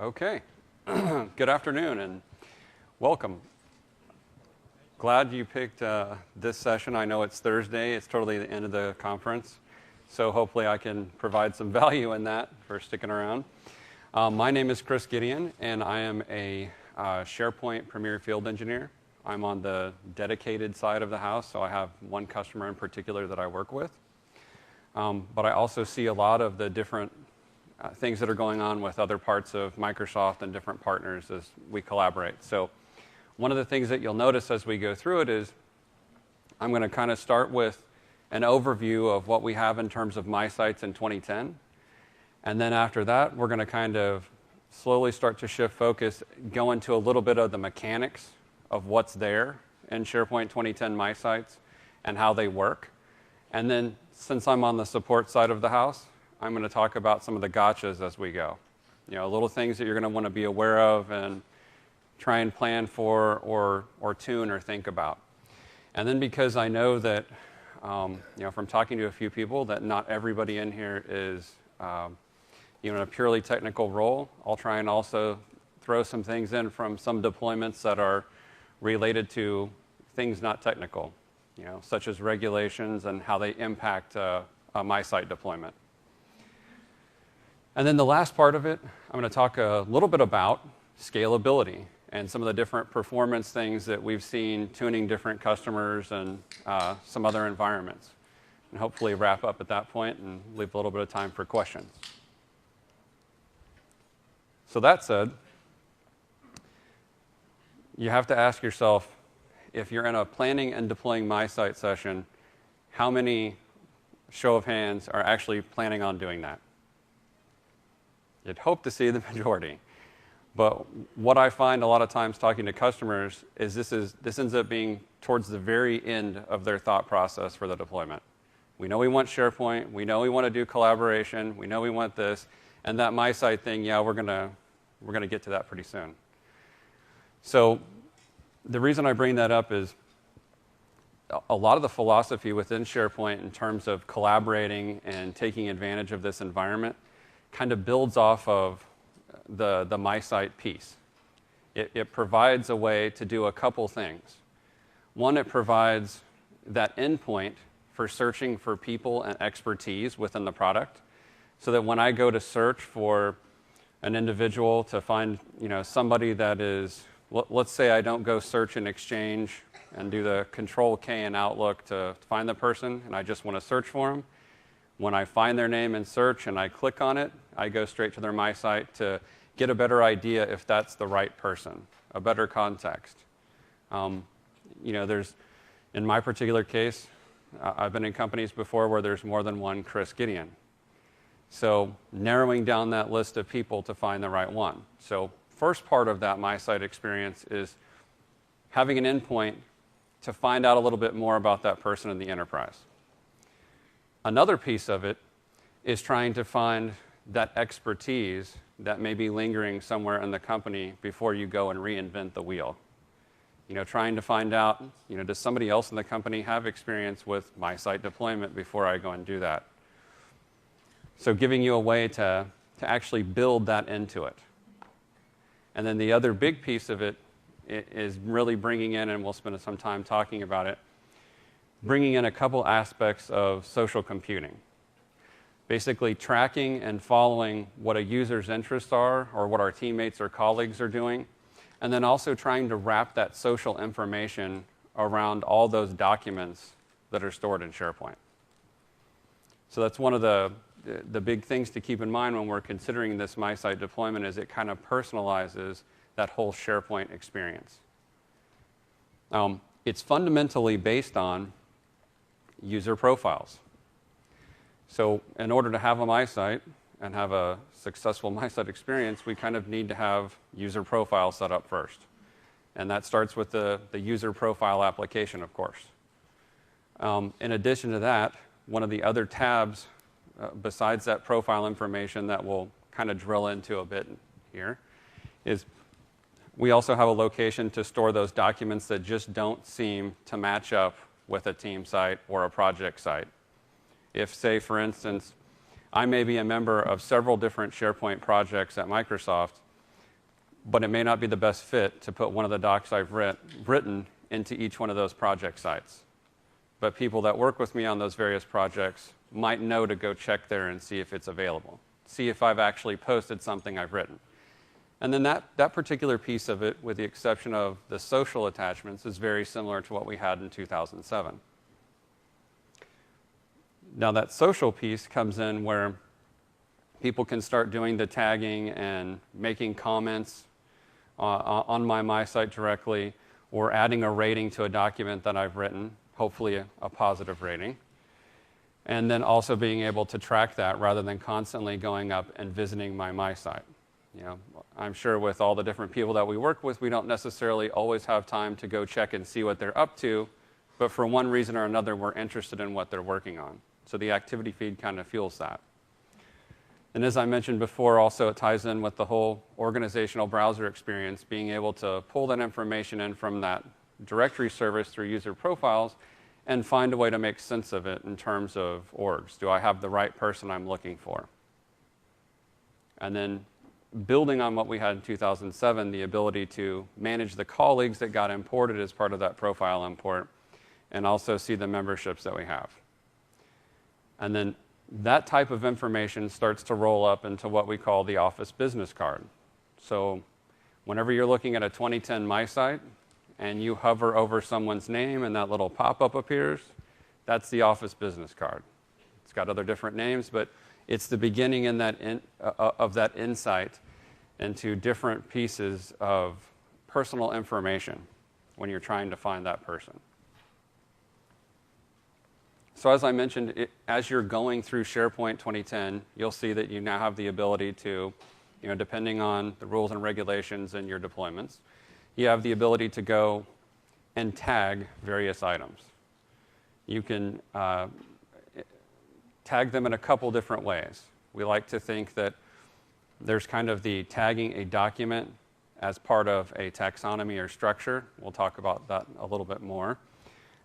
Okay. Good afternoon and welcome. Glad you picked this session. I know it's Thursday. It's totally the end of the conference. So hopefully I can provide some value in that for sticking around. My name is Chris Gideon, and I am a SharePoint Premier Field Engineer. I'm on the dedicated side of the house, so I have one customer in particular that I work with. But I also see a lot of the different things that are going on with other parts of Microsoft and different partners as we collaborate. So one of the things that you'll notice as we go through it is I'm going to kind of start with an overview of what we have in terms of My Sites in 2010. And then after that, we're going to kind of slowly start to shift focus, go into a little bit of the mechanics of what's there in SharePoint 2010 My Sites and how they work. And then since I'm on the support side of the house, I'm going to talk about some of the gotchas as we go. You know, little things that you're going to want to be aware of and try and plan for or tune or think about. And then because I know that, from talking to a few people, that not everybody in here is, in a purely technical role, I'll try and also throw some things in from some deployments that are related to things not technical, such as regulations and how they impact a My Site deployment. And then the last part of it, I'm going to talk a little bit about scalability and some of the different performance things that we've seen tuning different customers and some other environments. And hopefully wrap up at that point and leave a little bit of time for questions. So that said, you have to ask yourself, if you're in a planning and deploying My Site session, how many, show of hands, are actually planning on doing that? You'd hope to see the majority. But what I find a lot of times talking to customers is this ends up being towards the very end of their thought process for the deployment. We know we want SharePoint. We know we want to do collaboration. We know we want this. And that My Site thing, yeah, we're gonna get to that pretty soon. So the reason I bring that up is a lot of the philosophy within SharePoint in terms of collaborating and taking advantage of this environment kind of builds off of the My Site piece. It provides a way to do a couple things. One, it provides that endpoint for searching for people and expertise within the product, so that when I go to search for an individual to find somebody that is, let's say I don't go search in Exchange and do the Control-K in Outlook to find the person, and I just want to search for them. When I find their name in search and I click on it, I go straight to their My Site to get a better idea if that's the right person, a better context. There's, in my particular case, I've been in companies before where there's more than one Chris Gideon. So narrowing down that list of people to find the right one. So first part of that My Site experience is having an endpoint to find out a little bit more about that person in the enterprise. Another piece of it is trying to find that expertise that may be lingering somewhere in the company before you go and reinvent the wheel. Trying to find out, does somebody else in the company have experience with My Site deployment before I go and do that? So giving you a way to actually build that into it. And then the other big piece of it is really bringing in, and we'll spend some time talking about it, bringing in a couple aspects of social computing. Basically tracking and following what a user's interests are or what our teammates or colleagues are doing, and then also trying to wrap that social information around all those documents that are stored in SharePoint. So that's one of the big things to keep in mind when we're considering this My Site deployment, is it kind of personalizes that whole SharePoint experience. It's fundamentally based on user profiles. So in order to have a My Site and have a successful My Site experience, we kind of need to have user profiles set up first. And that starts with the user profile application, of course. In addition to that, one of the other tabs besides that profile information that we'll kind of drill into a bit here is we also have a location to store those documents that just don't seem to match up with a team site or a project site. If, say, for instance, I may be a member of several different SharePoint projects at Microsoft, but it may not be the best fit to put one of the docs I've written into each one of those project sites. But people that work with me on those various projects might know to go check there and see if it's available, see if I've actually posted something I've written. And then that particular piece of it, with the exception of the social attachments, is very similar to what we had in 2007. Now that social piece comes in where people can start doing the tagging and making comments on my site directly, or adding a rating to a document that I've written, hopefully a positive rating. And then also being able to track that rather than constantly going up and visiting my site. You know, I'm sure with all the different people that we work with, we don't necessarily always have time to go check and see what they're up to, but for one reason or another, we're interested in what they're working on. So the activity feed kind of fuels that. And as I mentioned before, also it ties in with the whole organizational browser experience, being able to pull that information in from that directory service through user profiles and find a way to make sense of it in terms of orgs. Do I have the right person I'm looking for? And then building on what we had in 2007, the ability to manage the colleagues that got imported as part of that profile import, and also see the memberships that we have. And then that type of information starts to roll up into what we call the Office business card. So whenever you're looking at a 2010 My Site and you hover over someone's name and that little pop-up appears, that's the Office business card. It's got other different names, but it's the beginning in that of that insight into different pieces of personal information when you're trying to find that person. So as I mentioned, as you're going through SharePoint 2010, you'll see that you now have the ability to, depending on the rules and regulations in your deployments, you have the ability to go and tag various items. You can tag them in a couple different ways. We like to think that there's kind of the tagging a document as part of a taxonomy or structure. We'll talk about that a little bit more.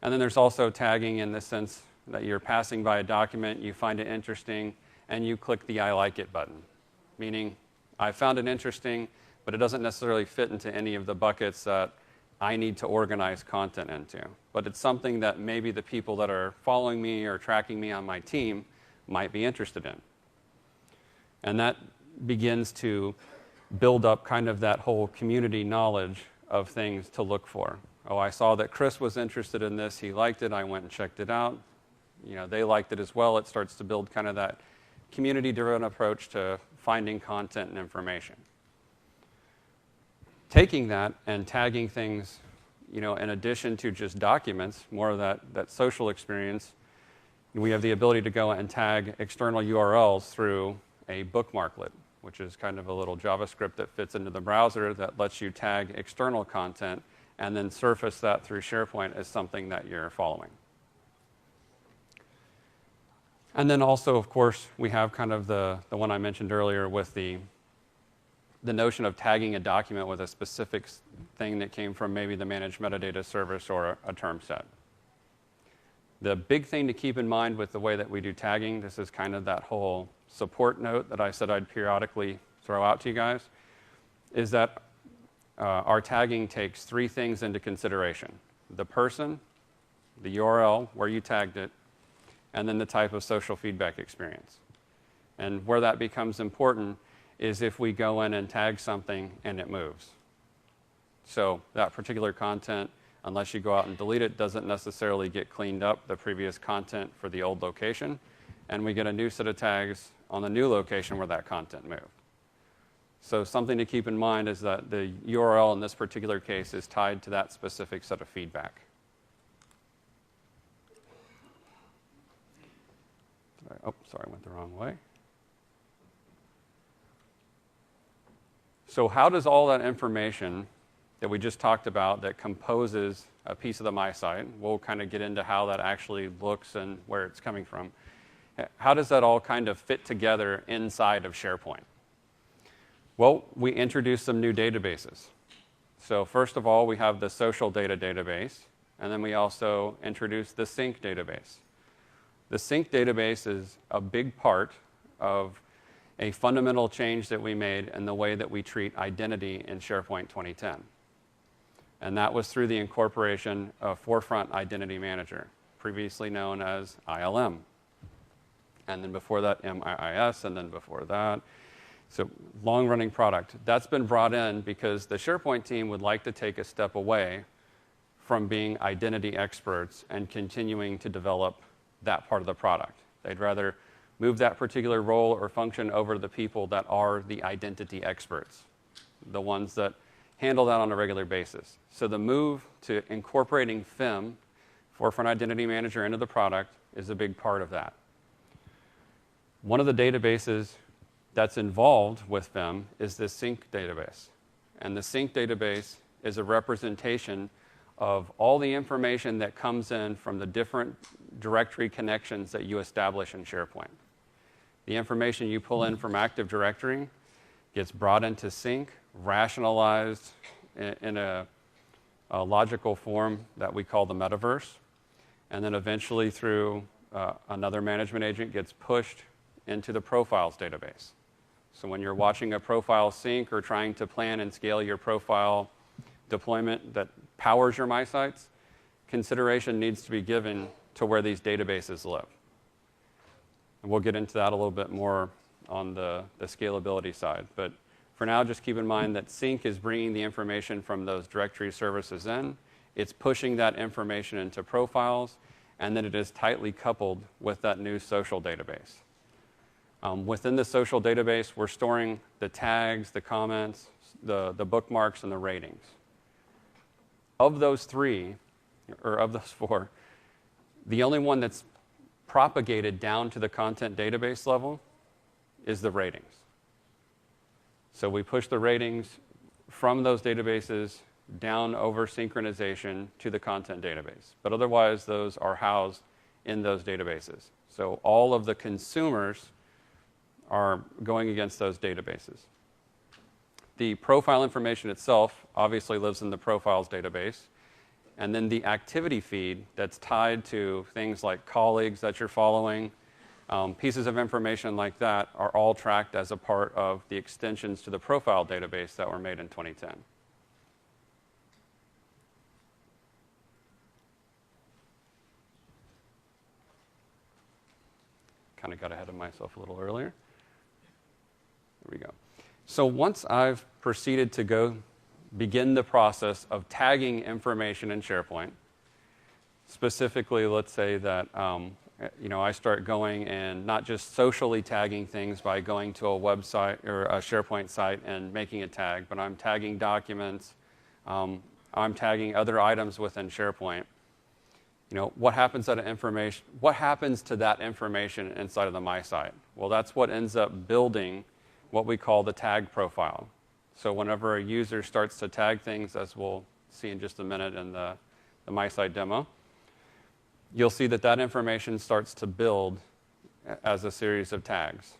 And then there's also tagging in the sense that you're passing by a document, you find it interesting, and you click the I like it button, meaning I found it interesting, but it doesn't necessarily fit into any of the buckets that I need to organize content into. But it's something that maybe the people that are following me or tracking me on my team might be interested in. And that begins to build up kind of that whole community knowledge of things to look for. Oh, I saw that Chris was interested in this, he liked it, I went and checked it out. They liked it as well. It starts to build kind of that community-driven approach to finding content and information. Taking that and tagging things, in addition to just documents, more of that social experience, we have the ability to go and tag external URLs through a bookmarklet, which is kind of a little JavaScript that fits into the browser that lets you tag external content and then surface that through SharePoint as something that you're following. And then also, of course, we have kind of the one I mentioned earlier with the notion of tagging a document with a specific thing that came from maybe the managed metadata service or a term set. The big thing to keep in mind with the way that we do tagging, this is kind of that whole support note that I said I'd periodically throw out to you guys, is that our tagging takes three things into consideration: the person, the URL, where you tagged it, and then the type of social feedback experience. And where that becomes important is if we go in and tag something and it moves. So that particular content, unless you go out and delete it, doesn't necessarily get cleaned up, the previous content for the old location, and we get a new set of tags on the new location where that content moved. So something to keep in mind is that the URL in this particular case is tied to that specific set of feedback. Oh, sorry, I went the wrong way. So how does all that information that we just talked about that composes a piece of the My Site, we'll kind of get into how that actually looks and where it's coming from, how does that all kind of fit together inside of SharePoint? Well, we introduced some new databases. So first of all, we have the social data database, and then we also introduced the sync database. The sync database is a big part of a fundamental change that we made in the way that we treat identity in SharePoint 2010. And that was through the incorporation of Forefront Identity Manager, previously known as ILM. And then before that, MIIS, and then before that. So long-running product. That's been brought in because the SharePoint team would like to take a step away from being identity experts and continuing to develop that part of the product. They'd rather move that particular role or function over to the people that are the identity experts, the ones that handle that on a regular basis. So the move to incorporating FIM, Forefront Identity Manager, into the product is a big part of that. One of the databases that's involved with FIM is the sync database. And the sync database is a representation of all the information that comes in from the different directory connections that you establish in SharePoint. The information you pull in from Active Directory gets brought into sync, rationalized in a logical form that we call the metaverse, and then eventually through another management agent gets pushed into the profiles database. So when you're watching a profile sync or trying to plan and scale your profile deployment that powers your MySites, consideration needs to be given to where these databases live. And we'll get into that a little bit more on the scalability side. But for now, just keep in mind that sync is bringing the information from those directory services in. It's pushing that information into profiles, and then it is tightly coupled with that new social database. Within the social database, we're storing the tags, the comments, the bookmarks, and the ratings. Of those four, the only one that's propagated down to the content database level is the ratings. So we push the ratings from those databases down over synchronization to the content database. But otherwise, those are housed in those databases. So all of the consumers are going against those databases. The profile information itself obviously lives in the profiles database. And then the activity feed that's tied to things like colleagues that you're following, pieces of information like that are all tracked as a part of the extensions to the profile database that were made in 2010. Kind of got ahead of myself a little earlier. There we go. So once I've proceeded to begin the process of tagging information in SharePoint, specifically, let's say that I start going and not just socially tagging things by going to a website or a SharePoint site and making a tag, but I'm tagging documents, I'm tagging other items within SharePoint. What happens to that information inside of the MySite? Well, that's what ends up building what we call the tag profile. So whenever a user starts to tag things, as we'll see in just a minute in the MySite demo, you'll see that information starts to build as a series of tags.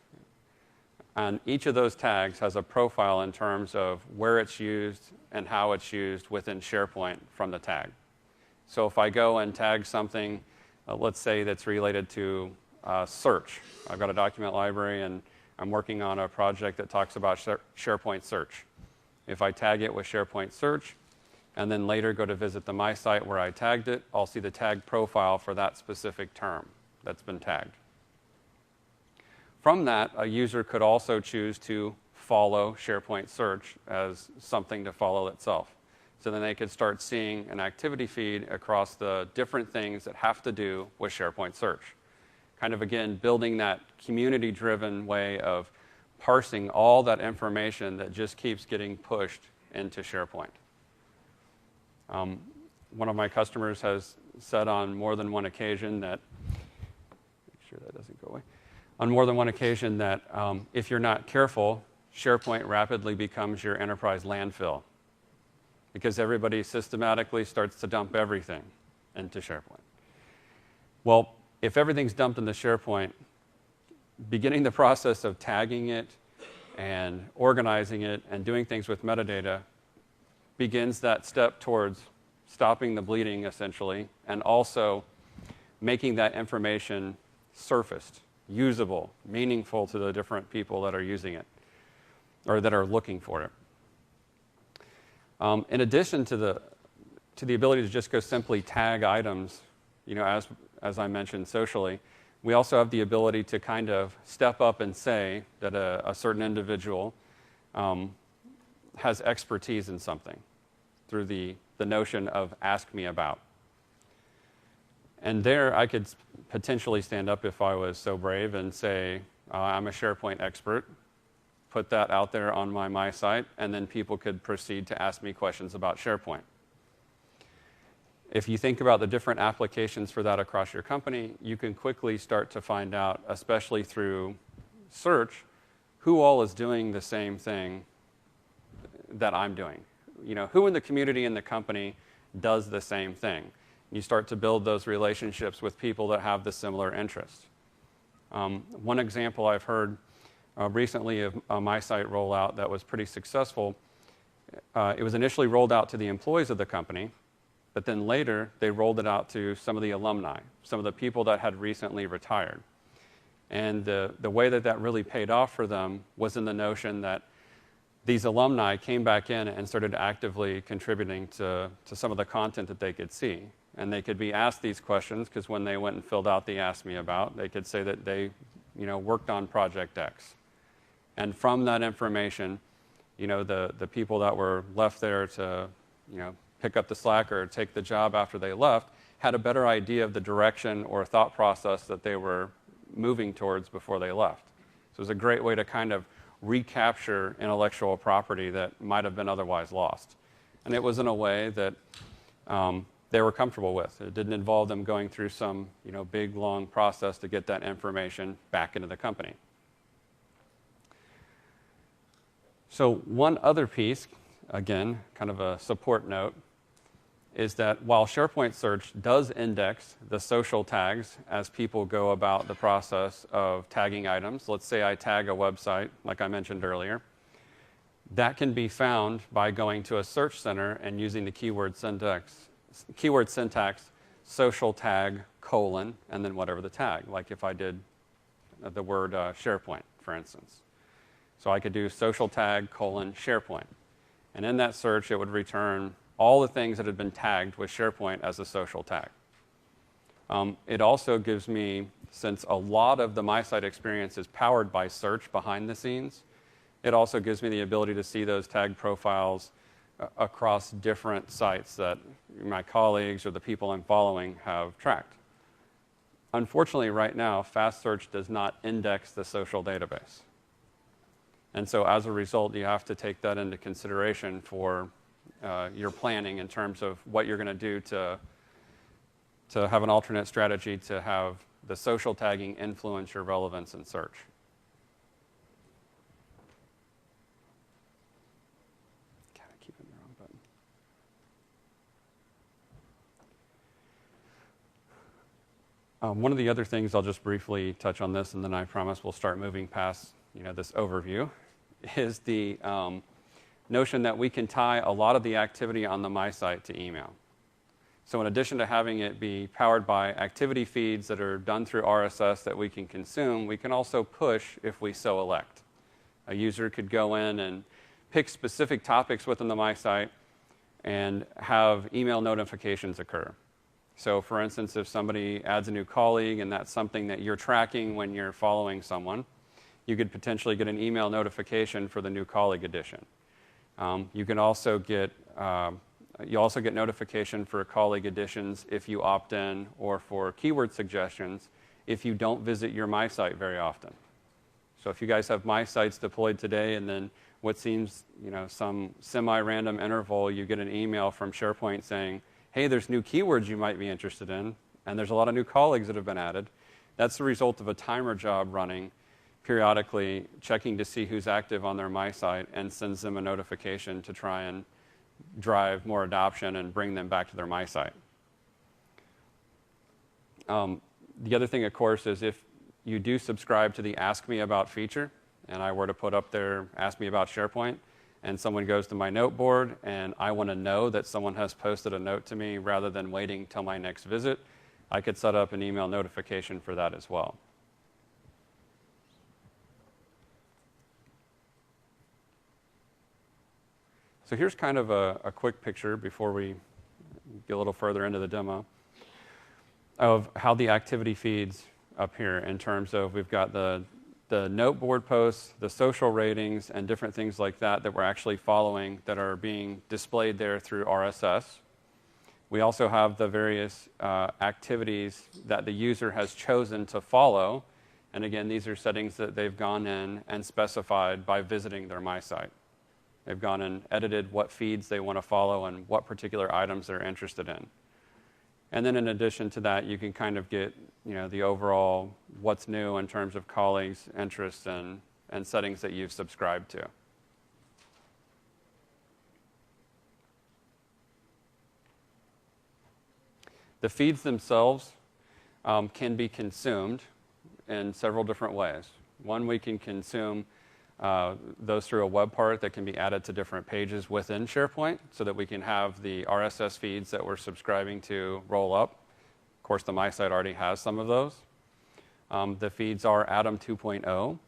And each of those tags has a profile in terms of where it's used and how it's used within SharePoint from the tag. So if I go and tag something, let's say that's related to search. I've got a document library and I'm working on a project that talks about SharePoint search. If I tag it with SharePoint search, and then later go to visit the MySite where I tagged it, I'll see the tag profile for that specific term that's been tagged. From that, a user could also choose to follow SharePoint search as something to follow itself. So then they could start seeing an activity feed across the different things that have to do with SharePoint search. Kind of, again, building that community-driven way of parsing all that information that just keeps getting pushed into SharePoint. One of my customers has said on more than one occasion that, make sure that doesn't go away, on more than one occasion that if you're not careful, SharePoint rapidly becomes your enterprise landfill because everybody systematically starts to dump everything into SharePoint. Well, if everything's dumped into SharePoint, beginning the process of tagging it and organizing it and doing things with metadata begins that step towards stopping the bleeding, essentially, and also making that information surfaced usable, meaningful to the different people that are using it or that are looking for it. In addition to the ability to just go simply tag items, as I mentioned socially, we also have the ability to kind of step up and say that a certain individual has expertise in something through the notion of ask me about. And there I could potentially stand up if I was so brave and say, I'm a SharePoint expert, put that out there on my site, and then people could proceed to ask me questions about SharePoint. If you think about the different applications for that across your company, you can quickly start to find out, especially through search, who all is doing the same thing that I'm doing. Who in the community and the company does the same thing. You start to build those relationships with people that have the similar interests. One example I've heard recently of a MySite rollout that was pretty successful, it was initially rolled out to the employees of the company, but then later they rolled it out to some of the alumni, some of the people that had recently retired. And the way that really paid off for them was in the notion that these alumni came back in and started actively contributing to some of the content that they could see. And they could be asked these questions because when they went and filled out the Ask Me About, they could say that they worked on Project X. And from that information, the people that were left there to pick up the slack or take the job after they left had a better idea of the direction or thought process that they were moving towards before they left. So it was a great way to kind of recapture intellectual property that might have been otherwise lost. And it was in a way that they were comfortable with. It didn't involve them going through some big, long process to get that information back into the company. So one other piece, again, kind of a support note, is that while SharePoint Search does index the social tags as people go about the process of tagging items, let's say I tag a website, like I mentioned earlier, that can be found by going to a search center and using the keyword syntax, social tag, : and then whatever the tag, like if I did the word SharePoint, for instance. So I could do social tag, : SharePoint. And in that search, it would return all the things that had been tagged with SharePoint as a social tag. It also gives me, since a lot of the MySite experience is powered by search behind the scenes, it also gives me the ability to see those tag profiles across different sites that my colleagues or the people I'm following have tracked. Unfortunately, right now, Fast Search does not index the social database. And so as a result, you have to take that into consideration for your planning in terms of what you're going to do to have an alternate strategy to have the social tagging influence your relevance in search. God, I keep hitting the wrong button. One of the other things, I'll just briefly touch on this, and then I promise we'll start moving past this overview, is the notion that we can tie a lot of the activity on the MySite to email. So in addition to having it be powered by activity feeds that are done through RSS that we can consume, we can also push if we so elect. A user could go in and pick specific topics within the MySite and have email notifications occur. So for instance, if somebody adds a new colleague and that's something that you're tracking when you're following someone, you could potentially get an email notification for the new colleague addition. You can also get notification for colleague additions if you opt in, or for keyword suggestions if you don't visit your MySite very often. So if you guys have MySites deployed today, and then what seems some semi-random interval, you get an email from SharePoint saying, hey, there's new keywords you might be interested in, and there's a lot of new colleagues that have been added. That's the result of a timer job running periodically, checking to see who's active on their MySite, and sends them a notification to try and drive more adoption and bring them back to their MySite. The other thing, of course, is if you do subscribe to the Ask Me About feature, and I were to put up there, Ask Me About SharePoint, and someone goes to my note board, and I want to know that someone has posted a note to me rather than waiting till my next visit, I could set up an email notification for that as well. So here's kind of a quick picture before we get a little further into the demo of how the activity feeds up here in terms of we've got the note board posts, the social ratings, and different things like that that we're actually following that are being displayed there through RSS. We also have the various activities that the user has chosen to follow. And again, these are settings that they've gone in and specified by visiting their My Site. They've gone and edited what feeds they want to follow and what particular items they're interested in. And then in addition to that, you can kind of get the overall what's new in terms of colleagues' interests and settings that you've subscribed to. The feeds themselves can be consumed in several different ways. One, we can consume those through a web part that can be added to different pages within SharePoint so that we can have the RSS feeds that we're subscribing to roll up. Of course, the My Site already has some of those. The feeds are Atom 2.0.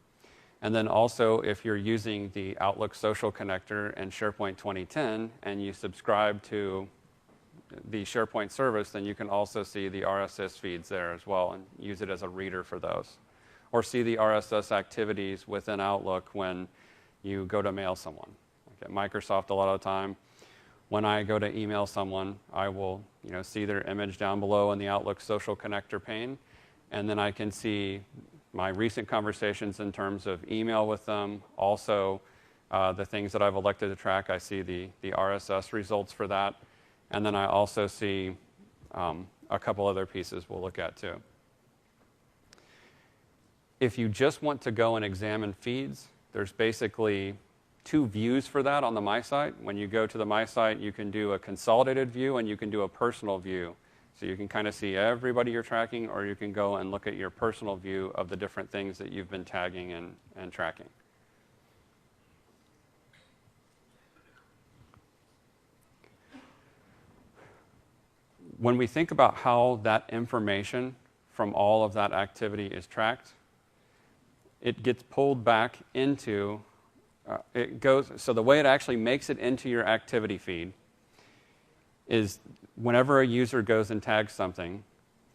And then also, if you're using the Outlook Social Connector in SharePoint 2010 and you subscribe to the SharePoint service, then you can also see the RSS feeds there as well and use it as a reader for those. Or see the RSS activities within Outlook when you go to mail someone. Like at Microsoft, a lot of the time, when I go to email someone, I will see their image down below in the Outlook Social Connector pane, and then I can see my recent conversations in terms of email with them. Also, the things that I've elected to track, I see the RSS results for that. And then I also see a couple other pieces we'll look at too. If you just want to go and examine feeds, there's basically two views for that on the My Site. When you go to the My Site, you can do a consolidated view and you can do a personal view. So you can kind of see everybody you're tracking, or you can go and look at your personal view of the different things that you've been tagging and tracking. When we think about how that information from all of that activity is tracked, it gets pulled back into, so the way it actually makes it into your activity feed is whenever a user goes and tags something,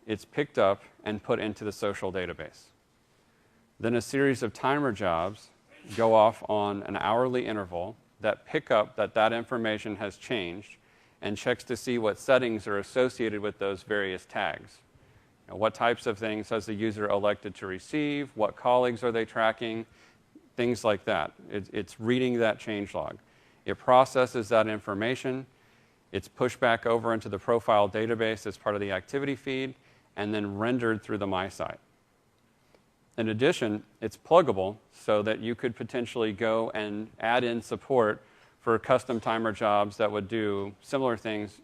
it's picked up and put into the social database. Then a series of timer jobs go off on an hourly interval that pick up that information has changed and checks to see what settings are associated with those various tags. What types of things has the user elected to receive? What colleagues are they tracking? Things like that. It's reading that changelog. It processes that information. It's pushed back over into the profile database as part of the activity feed, and then rendered through the My Site. In addition, it's pluggable so that you could potentially go and add in support for custom timer jobs that would do similar things,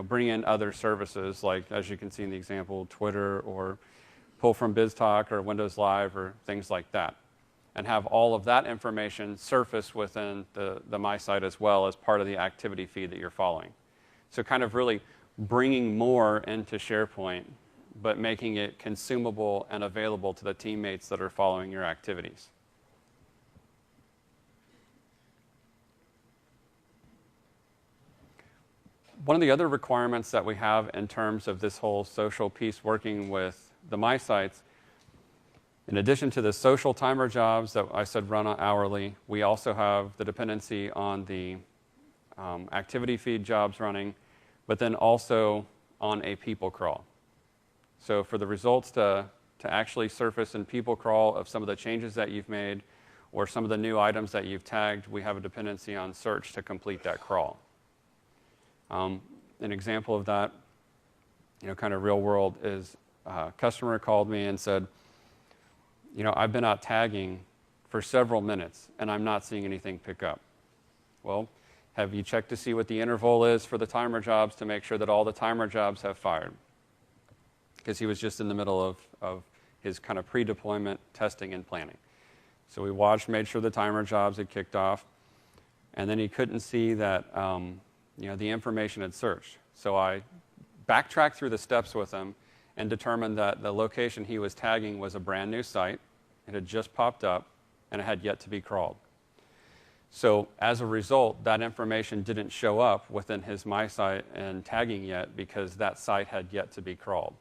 bring in other services like, as you can see in the example, Twitter or pull from BizTalk or Windows Live or things like that, and have all of that information surface within the My Site as well as part of the activity feed that you're following. So kind of really bringing more into SharePoint, but making it consumable and available to the teammates that are following your activities. One of the other requirements that we have in terms of this whole social piece working with the My Sites, in addition to the social timer jobs that I said run hourly, we also have the dependency on the activity feed jobs running, but then also on a people crawl. So for the results to actually surface in people crawl of some of the changes that you've made or some of the new items that you've tagged, we have a dependency on search to complete that crawl. An example of that, kind of real world, is a customer called me and said, I've been out tagging for several minutes and I'm not seeing anything pick up. Well, have you checked to see what the interval is for the timer jobs to make sure that all the timer jobs have fired? Because he was just in the middle of his kind of pre-deployment testing and planning. So we watched, made sure the timer jobs had kicked off, and then he couldn't see that the information had searched. So I backtracked through the steps with him and determined that the location he was tagging was a brand new site. It had just popped up, and it had yet to be crawled. So as a result, that information didn't show up within his My Site and tagging yet because that site had yet to be crawled.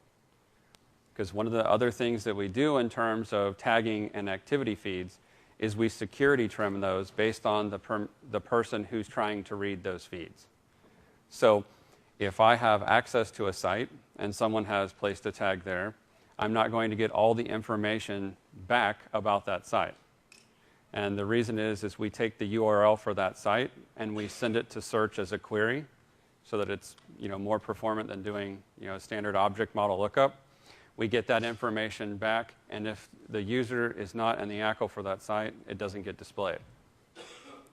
Because one of the other things that we do in terms of tagging and activity feeds is we security trim those based on the person who's trying to read those feeds. So if I have access to a site and someone has placed a tag there, I'm not going to get all the information back about that site. And the reason is we take the URL for that site and we send it to search as a query so that it's more performant than doing standard object model lookup. We get that information back, and if the user is not in the ACL for that site, it doesn't get displayed.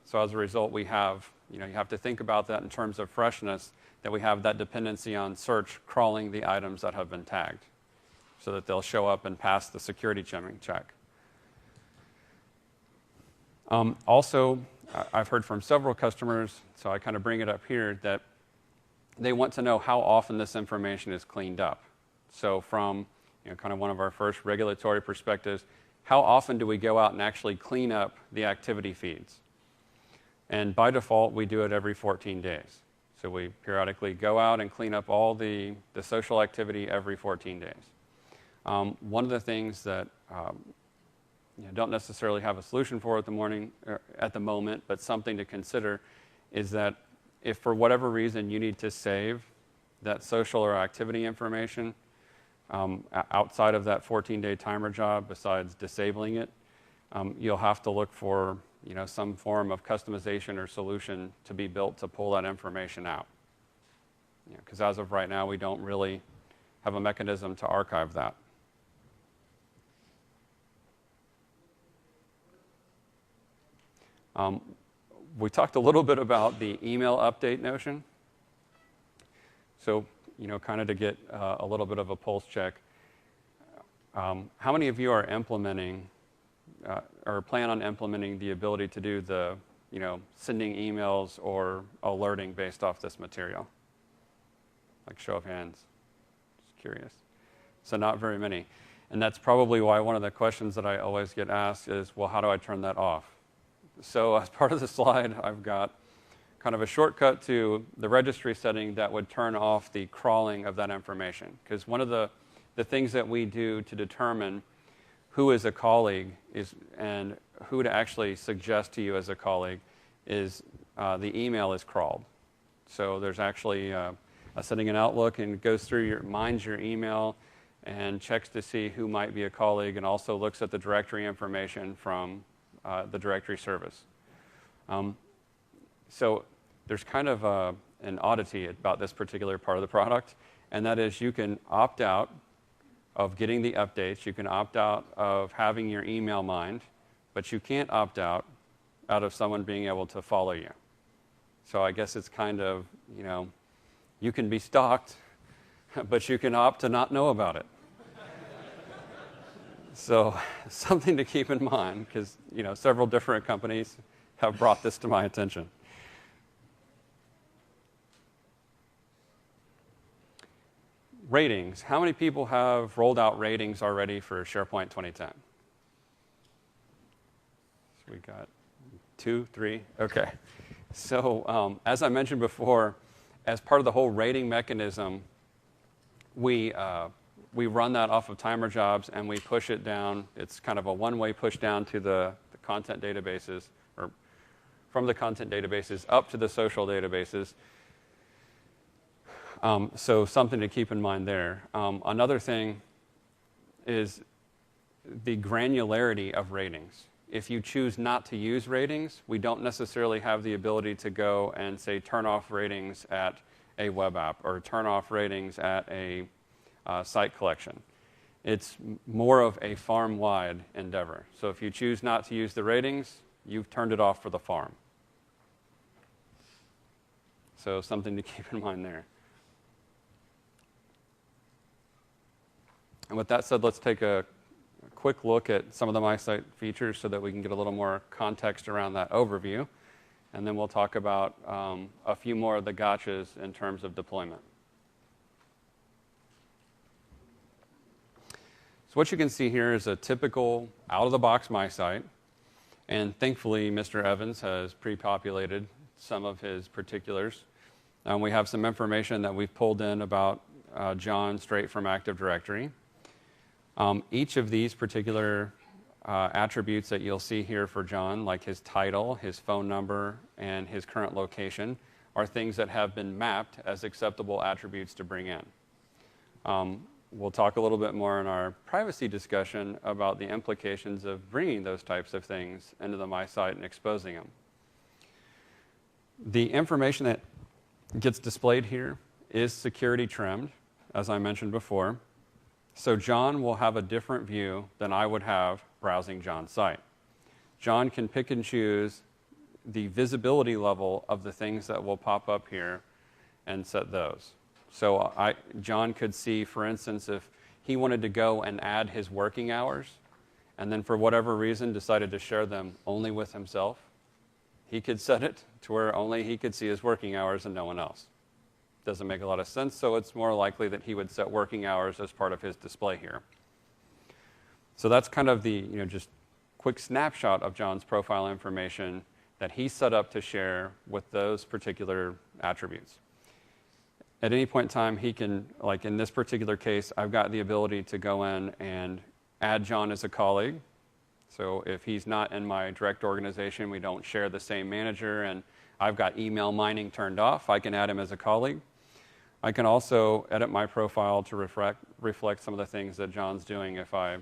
So as a result, we have, you have to think about that in terms of freshness, that we have that dependency on search crawling the items that have been tagged so that they'll show up and pass the security checking check. Also, I've heard from several customers, so I kind of bring it up here, that they want to know how often this information is cleaned up. So from kind of one of our first regulatory perspectives, how often do we go out and actually clean up the activity feeds? And by default, we do it every 14 days. So we periodically go out and clean up all the social activity every 14 days. One of the things that don't necessarily have a solution for at the moment, but something to consider is that if for whatever reason you need to save that social or activity information outside of that 14-day timer job, besides disabling it, you'll have to look for some form of customization or solution to be built to pull that information out. Because as of right now, we don't really have a mechanism to archive that. We talked a little bit about the email update notion. So, kind of to get a little bit of a pulse check, how many of you are implementing or plan on implementing the ability to do the, sending emails or alerting based off this material? Like show of hands. Just curious. So not very many. And that's probably why one of the questions that I always get asked is, well, how do I turn that off? So as part of the slide, I've got kind of a shortcut to the registry setting that would turn off the crawling of that information. Because one of the things that we do to determine who is a colleague and who to actually suggest to you as a colleague is the email is crawled. So there's actually a setting in Outlook, and it goes through mines your email and checks to see who might be a colleague, and also looks at the directory information from the directory service. So there's kind of an oddity about this particular part of the product, and that is you can opt out of getting the updates. You can opt out of having your email mined, but you can't opt out of someone being able to follow you. So I guess it's kind of, you can be stalked, but you can opt to not know about it. So something to keep in mind, because several different companies have brought this to my attention. Ratings. How many people have rolled out ratings already for SharePoint 2010? So we got 2, 3. Okay. So as I mentioned before, as part of the whole rating mechanism, we run that off of timer jobs and we push it down. It's kind of a one-way push down to the content databases, or from the content databases up to the social databases. So something to keep in mind there. Another thing is the granularity of ratings. If you choose not to use ratings, we don't necessarily have the ability to go and say turn off ratings at a web app or turn off ratings at a site collection. It's more of a farm-wide endeavor. So if you choose not to use the ratings, you've turned it off for the farm. So something to keep in mind there. And with that said, let's take a quick look at some of the My Site features so that we can get a little more context around that overview. And then we'll talk about a few more of the gotchas in terms of deployment. So what you can see here is a typical out-of-the-box My Site. And thankfully, Mr. Evans has pre-populated some of his particulars. We have some information that we've pulled in about John straight from Active Directory. Each of these particular attributes that you'll see here for John, like his title, his phone number, and his current location, are things that have been mapped as acceptable attributes to bring in. We'll talk a little bit more in our privacy discussion about the implications of bringing those types of things into the My Site and exposing them. The information that gets displayed here is security trimmed, as I mentioned before. So John will have a different view than I would have browsing John's site. John can pick and choose the visibility level of the things that will pop up here and set those. So John could see, for instance, if he wanted to go and add his working hours and then for whatever reason decided to share them only with himself, he could set it to where only he could see his working hours and no one else. Doesn't make a lot of sense, so it's more likely that he would set working hours as part of his display here. So that's kind of the just quick snapshot of John's profile information that he set up to share with those particular attributes. At any point in time, he can, like in this particular case, I've got the ability to go in and add John as a colleague. So if he's not in my direct organization, we don't share the same manager, and I've got email mining turned off, I can add him as a colleague. I can also edit my profile to reflect some of the things that John's doing if I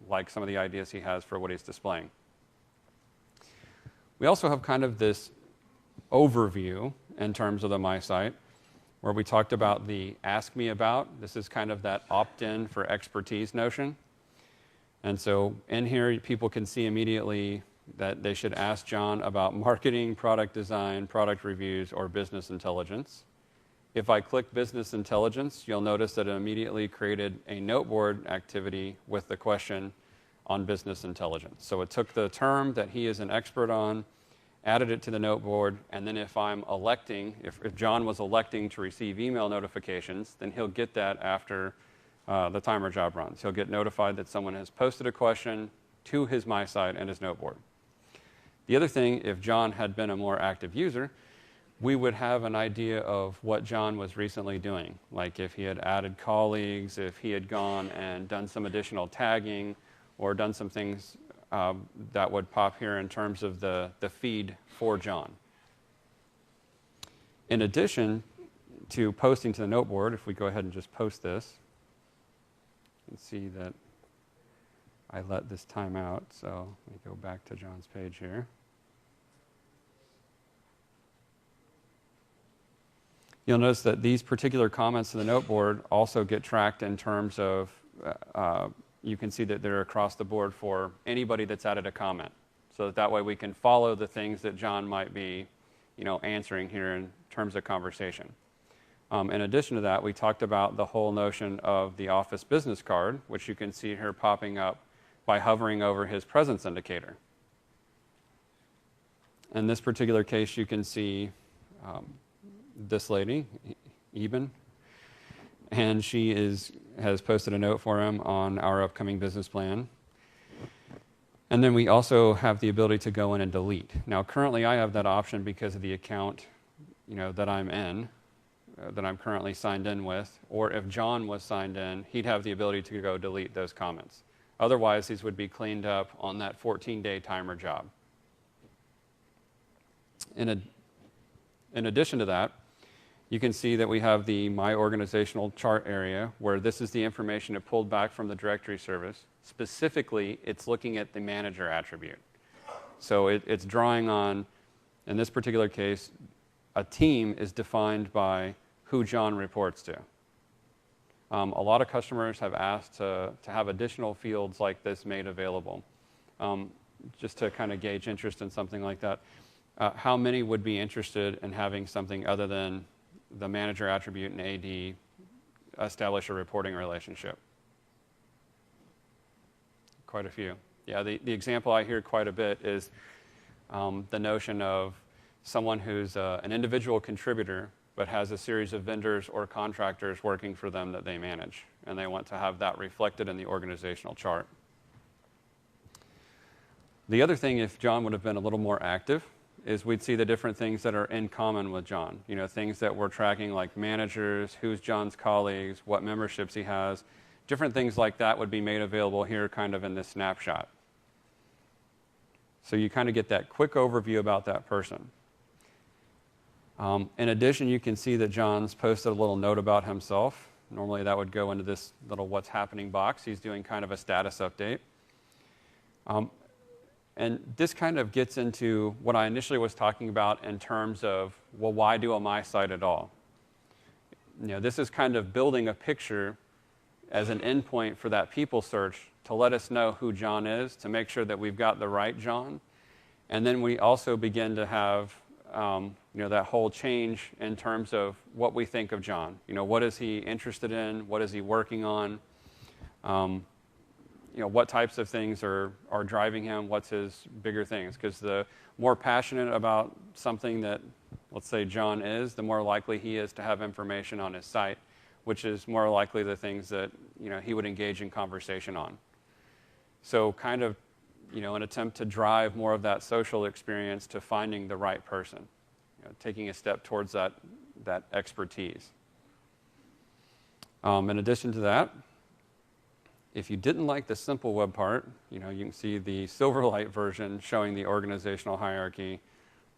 like some of the ideas he has for what he's displaying. We also have kind of this overview in terms of the My Site, where we talked about the Ask Me About. This is kind of that opt-in for expertise notion. And so in here, people can see immediately that they should ask John about marketing, product design, product reviews, or business intelligence. If I click business intelligence, you'll notice that it immediately created a noteboard activity with the question on business intelligence. So it took the term that he is an expert on, added it to the noteboard, and then if I'm electing, if John was electing to receive email notifications, then he'll get that after the timer job runs. He'll get notified that someone has posted a question to his My Site and his noteboard. The other thing, if John had been a more active user, we would have an idea of what John was recently doing. Like if he had added colleagues, if he had gone and done some additional tagging, or done some things that would pop here in terms of the feed for John. In addition to posting to the noteboard, if we go ahead and just post this, you can see that I let this time out, so let me go back to John's page here. You'll notice that these particular comments to the noteboard also get tracked in terms of you can see that they're across the board for anybody that's added a comment. So that way we can follow the things that John might be, answering here in terms of conversation. In addition to that, we talked about the whole notion of the Office business card, which you can see here popping up by hovering over his presence indicator. In this particular case, you can see this lady, Eben, and she has posted a note for him on our upcoming business plan. And then we also have the ability to go in and delete. Now, currently I have that option because of the account, that I'm in, that I'm currently signed in with. Or if John was signed in, he'd have the ability to go delete those comments. Otherwise, these would be cleaned up on that 14-day timer job. In addition to that, you can see that we have the My Organizational Chart area, where this is the information it pulled back from the directory service. Specifically, it's looking at the manager attribute. So it's drawing on, in this particular case, a team is defined by who John reports to. A lot of customers have asked to have additional fields like this made available, just to kind of gauge interest in something like that. How many would be interested in having something other than the manager attribute and AD establish a reporting relationship? Quite a few. Yeah, the example I hear quite a bit is the notion of someone who's an individual contributor but has a series of vendors or contractors working for them that they manage, and they want to have that reflected in the organizational chart. The other thing, if John would have been a little more active, is we'd see the different things that are in common with John. Things that we're tracking like managers, who's John's colleagues, what memberships he has. Different things like that would be made available here kind of in this snapshot. So you kind of get that quick overview about that person. In addition, you can see that John's posted a little note about himself. Normally that would go into this little what's happening box. He's doing kind of a status update. And this kind of gets into what I initially was talking about in terms of, well, why do a My Site at all? This is kind of building a picture as an endpoint for that people search to let us know who John is, to make sure that we've got the right John. And then we also begin to have that whole change in terms of what we think of John. What is he interested in? What is he working on? What types of things are driving him? What's his bigger things? Because the more passionate about something that, let's say, John is, the more likely he is to have information on his site, which is more likely the things that he would engage in conversation on. So kind of an attempt to drive more of that social experience to finding the right person, taking a step towards that expertise. In addition to that, if you didn't like the simple web part, you can see the Silverlight version showing the organizational hierarchy,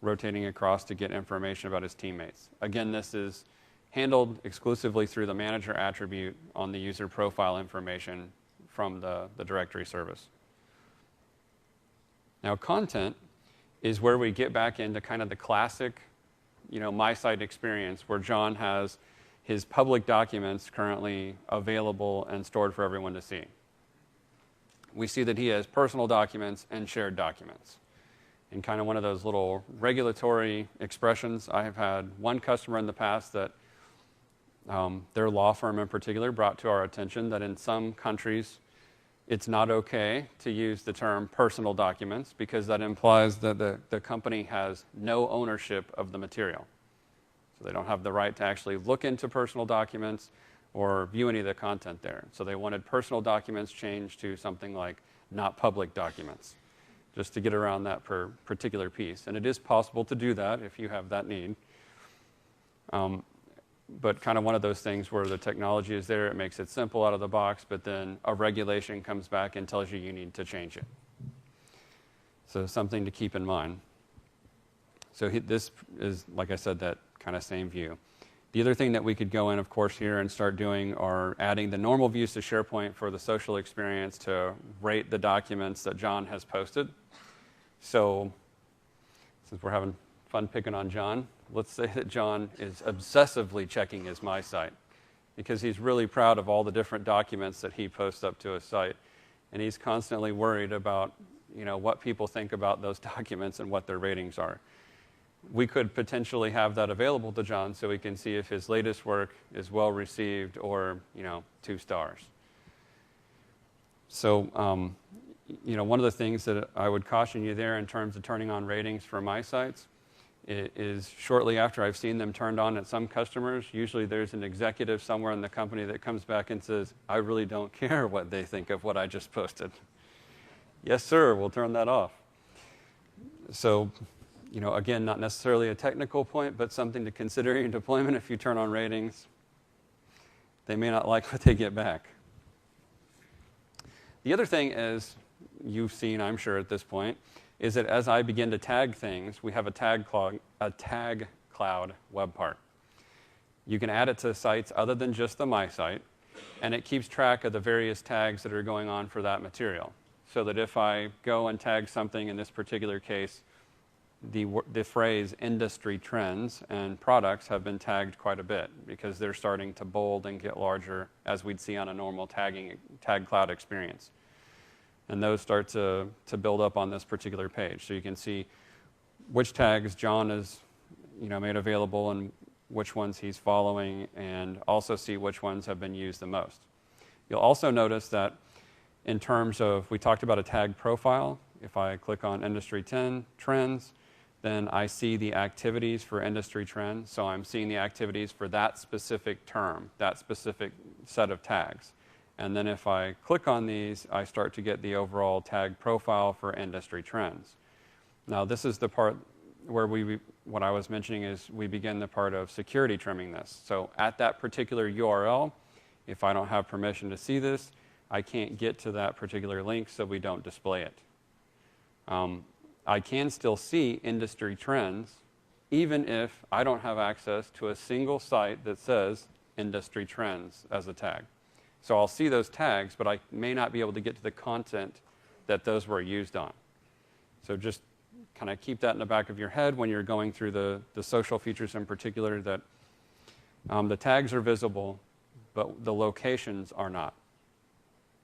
rotating across to get information about his teammates. Again, this is handled exclusively through the manager attribute on the user profile information from the directory service. Now, content is where we get back into kind of the classic, My Site experience where John has his public documents currently available and stored for everyone to see. We see that he has personal documents and shared documents. And kind of one of those little regulatory expressions, I have had one customer in the past that their law firm in particular brought to our attention that in some countries it's not okay to use the term personal documents because that implies that the company has no ownership of the material. So they don't have the right to actually look into personal documents or view any of the content there. So they wanted personal documents changed to something like not public documents, just to get around that particular piece. And it is possible to do that if you have that need. But kind of one of those things where the technology is there, it makes it simple out of the box, but then a regulation comes back and tells you need to change it. So something to keep in mind. So this is, like I said, that kind of same view. The other thing that we could go in, of course, here and start doing are adding the normal views to SharePoint for the social experience to rate the documents that John has posted. So since we're having fun picking on John, let's say that John is obsessively checking his My Site because he's really proud of all the different documents that he posts up to his site. And he's constantly worried about what people think about those documents and what their ratings are. We could potentially have that available to John so we can see if his latest work is well received or 2 stars. So one of the things that I would caution you there in terms of turning on ratings for My Sites is shortly after I've seen them turned on at some customers, usually there's an executive somewhere in the company that comes back and says, I really don't care what they think of what I just posted. Yes, sir, we'll turn that off. So again, not necessarily a technical point, but something to consider in deployment. If you turn on ratings, they may not like what they get back. The other thing is, you've seen, I'm sure at this point, is that as I begin to tag things, we have a tag cloud web part. You can add it to sites other than just the My Site, and it keeps track of the various tags that are going on for that material. So that if I go and tag something, in this particular case, the phrase industry trends and products have been tagged quite a bit because they're starting to bold and get larger as we'd see on a normal tag cloud experience. And those start to build up on this particular page. So you can see which tags John has made available and which ones he's following, and also see which ones have been used the most. You'll also notice that in terms of, we talked about a tag profile. If I click on Industry 10 Trends, then I see the activities for industry trends. So I'm seeing the activities for that specific term, that specific set of tags. And then if I click on these, I start to get the overall tag profile for industry trends. Now, this is the part where what I was mentioning is we begin the part of security trimming this. So at that particular URL, if I don't have permission to see this, I can't get to that particular link, so we don't display it. I can still see industry trends, even if I don't have access to a single site that says industry trends as a tag. So I'll see those tags, but I may not be able to get to the content that those were used on. So just kind of keep that in the back of your head when you're going through the social features in particular, that the tags are visible, but the locations are not.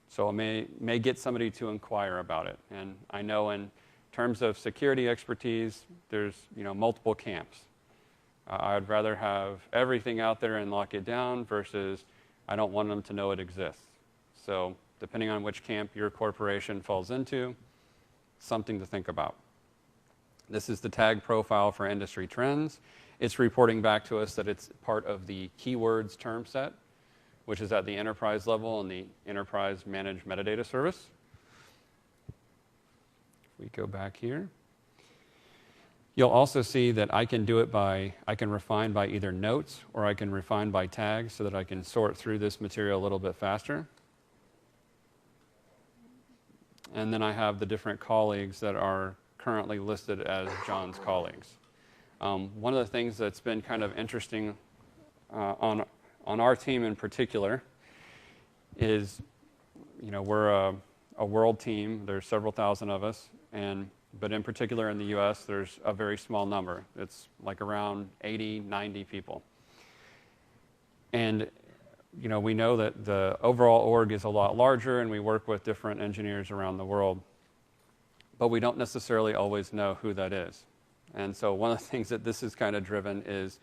So it may get somebody to inquire about it. And I know in terms of security expertise, there's multiple camps. I'd rather have everything out there and lock it down versus I don't want them to know it exists. So depending on which camp your corporation falls into, something to think about. This is the tag profile for industry trends. It's reporting back to us that it's part of the keywords term set, which is at the enterprise level in the enterprise managed metadata service. If we go back here, you'll also see that I can do it I can refine by either notes or I can refine by tags so that I can sort through this material a little bit faster. And then I have the different colleagues that are currently listed as John's colleagues. One of the things that's been kind of interesting on our team in particular is, we're a world team. There's several thousand of us, but in particular in the US, there's a very small number. It's like around 80, 90 people. And we know that the overall org is a lot larger, and we work with different engineers around the world, but we don't necessarily always know who that is. And so one of the things that this is kind of driven is,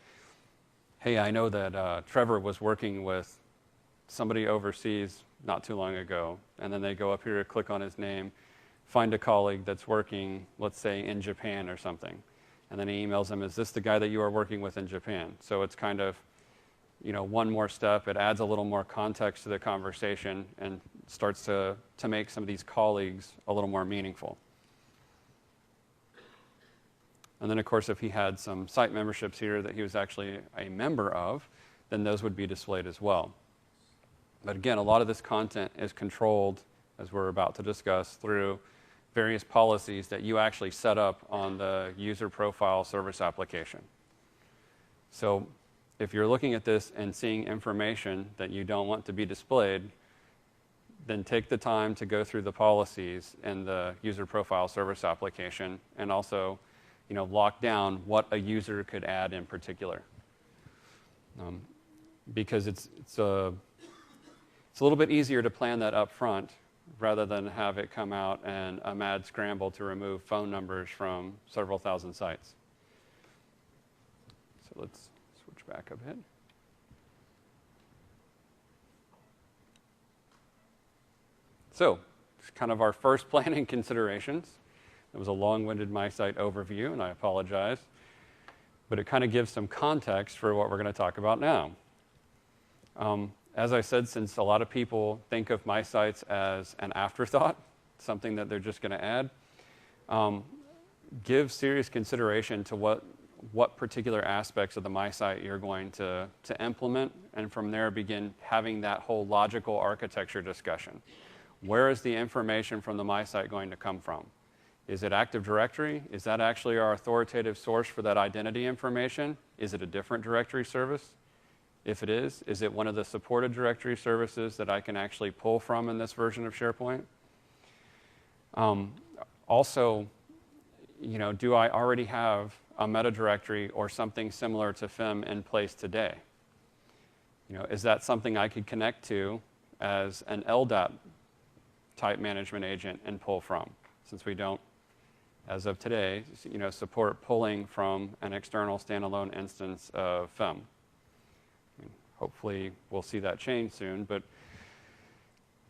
hey, I know that Trevor was working with somebody overseas not too long ago, and then they go up here, click on his name, find a colleague that's working, let's say, in Japan or something, and then he emails them, is this the guy that you are working with in Japan? So it's kind of, one more step. It adds a little more context to the conversation and starts to make some of these colleagues a little more meaningful. And then, of course, if he had some site memberships here that he was actually a member of, then those would be displayed as well. But again, a lot of this content is controlled, as we're about to discuss, through various policies that you actually set up on the user profile service application. So if you're looking at this and seeing information that you don't want to be displayed, then take the time to go through the policies in the user profile service application and also lock down what a user could add in particular. Because it's a little bit easier to plan that up front rather than have it come out and a mad scramble to remove phone numbers from several thousand sites. So let's switch back a bit. So it's kind of our first planning considerations. It was a long-winded MySite overview, and I apologize. But it kind of gives some context for what we're going to talk about now. As I said, since a lot of people think of MySites as an afterthought, something that they're just going to add, give serious consideration to what particular aspects of the MySite you're going to implement, and from there begin having that whole logical architecture discussion. Where is the information from the MySite going to come from? Is it Active Directory? Is that actually our authoritative source for that identity information? Is it a different directory service? If it is it one of the supported directory services that I can actually pull from in this version of SharePoint? Also, do I already have a meta directory or something similar to FIM in place today? Is that something I could connect to as an LDAP type management agent and pull from, since we don't, as of today, support pulling from an external standalone instance of FIM. Hopefully, we'll see that change soon. But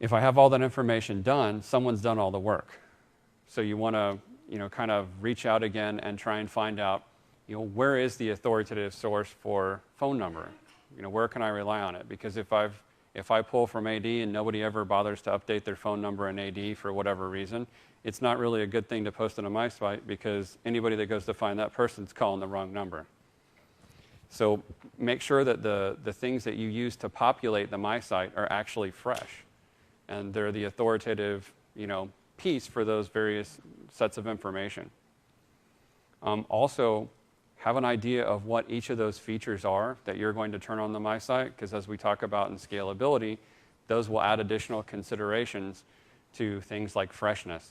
if I have all that information done, someone's done all the work. So you want to, kind of reach out again and try and find out, where is the authoritative source for phone number? Where can I rely on it? Because if If I pull from AD and nobody ever bothers to update their phone number in AD for whatever reason, it's not really a good thing to post on a my site because anybody that goes to find that person's calling the wrong number. So make sure that the things that you use to populate the my site are actually fresh, and they're the authoritative, piece for those various sets of information. Also, have an idea of what each of those features are that you're going to turn on the my site, because as we talk about in scalability, those will add additional considerations to things like freshness.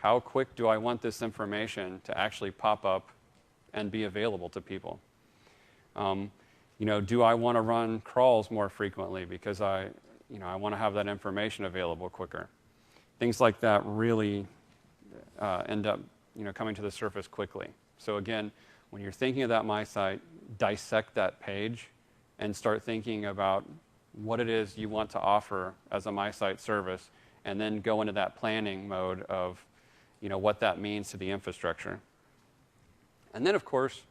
How quick do I want this information to actually pop up and be available to people? Do I want to run crawls more frequently because I want to have that information available quicker? Things like that really end up, coming to the surface quickly. So again, when you're thinking of that my site, dissect that page and start thinking about what it is you want to offer as a my site service, and then go into that planning mode of, what that means to the infrastructure. And then, of course,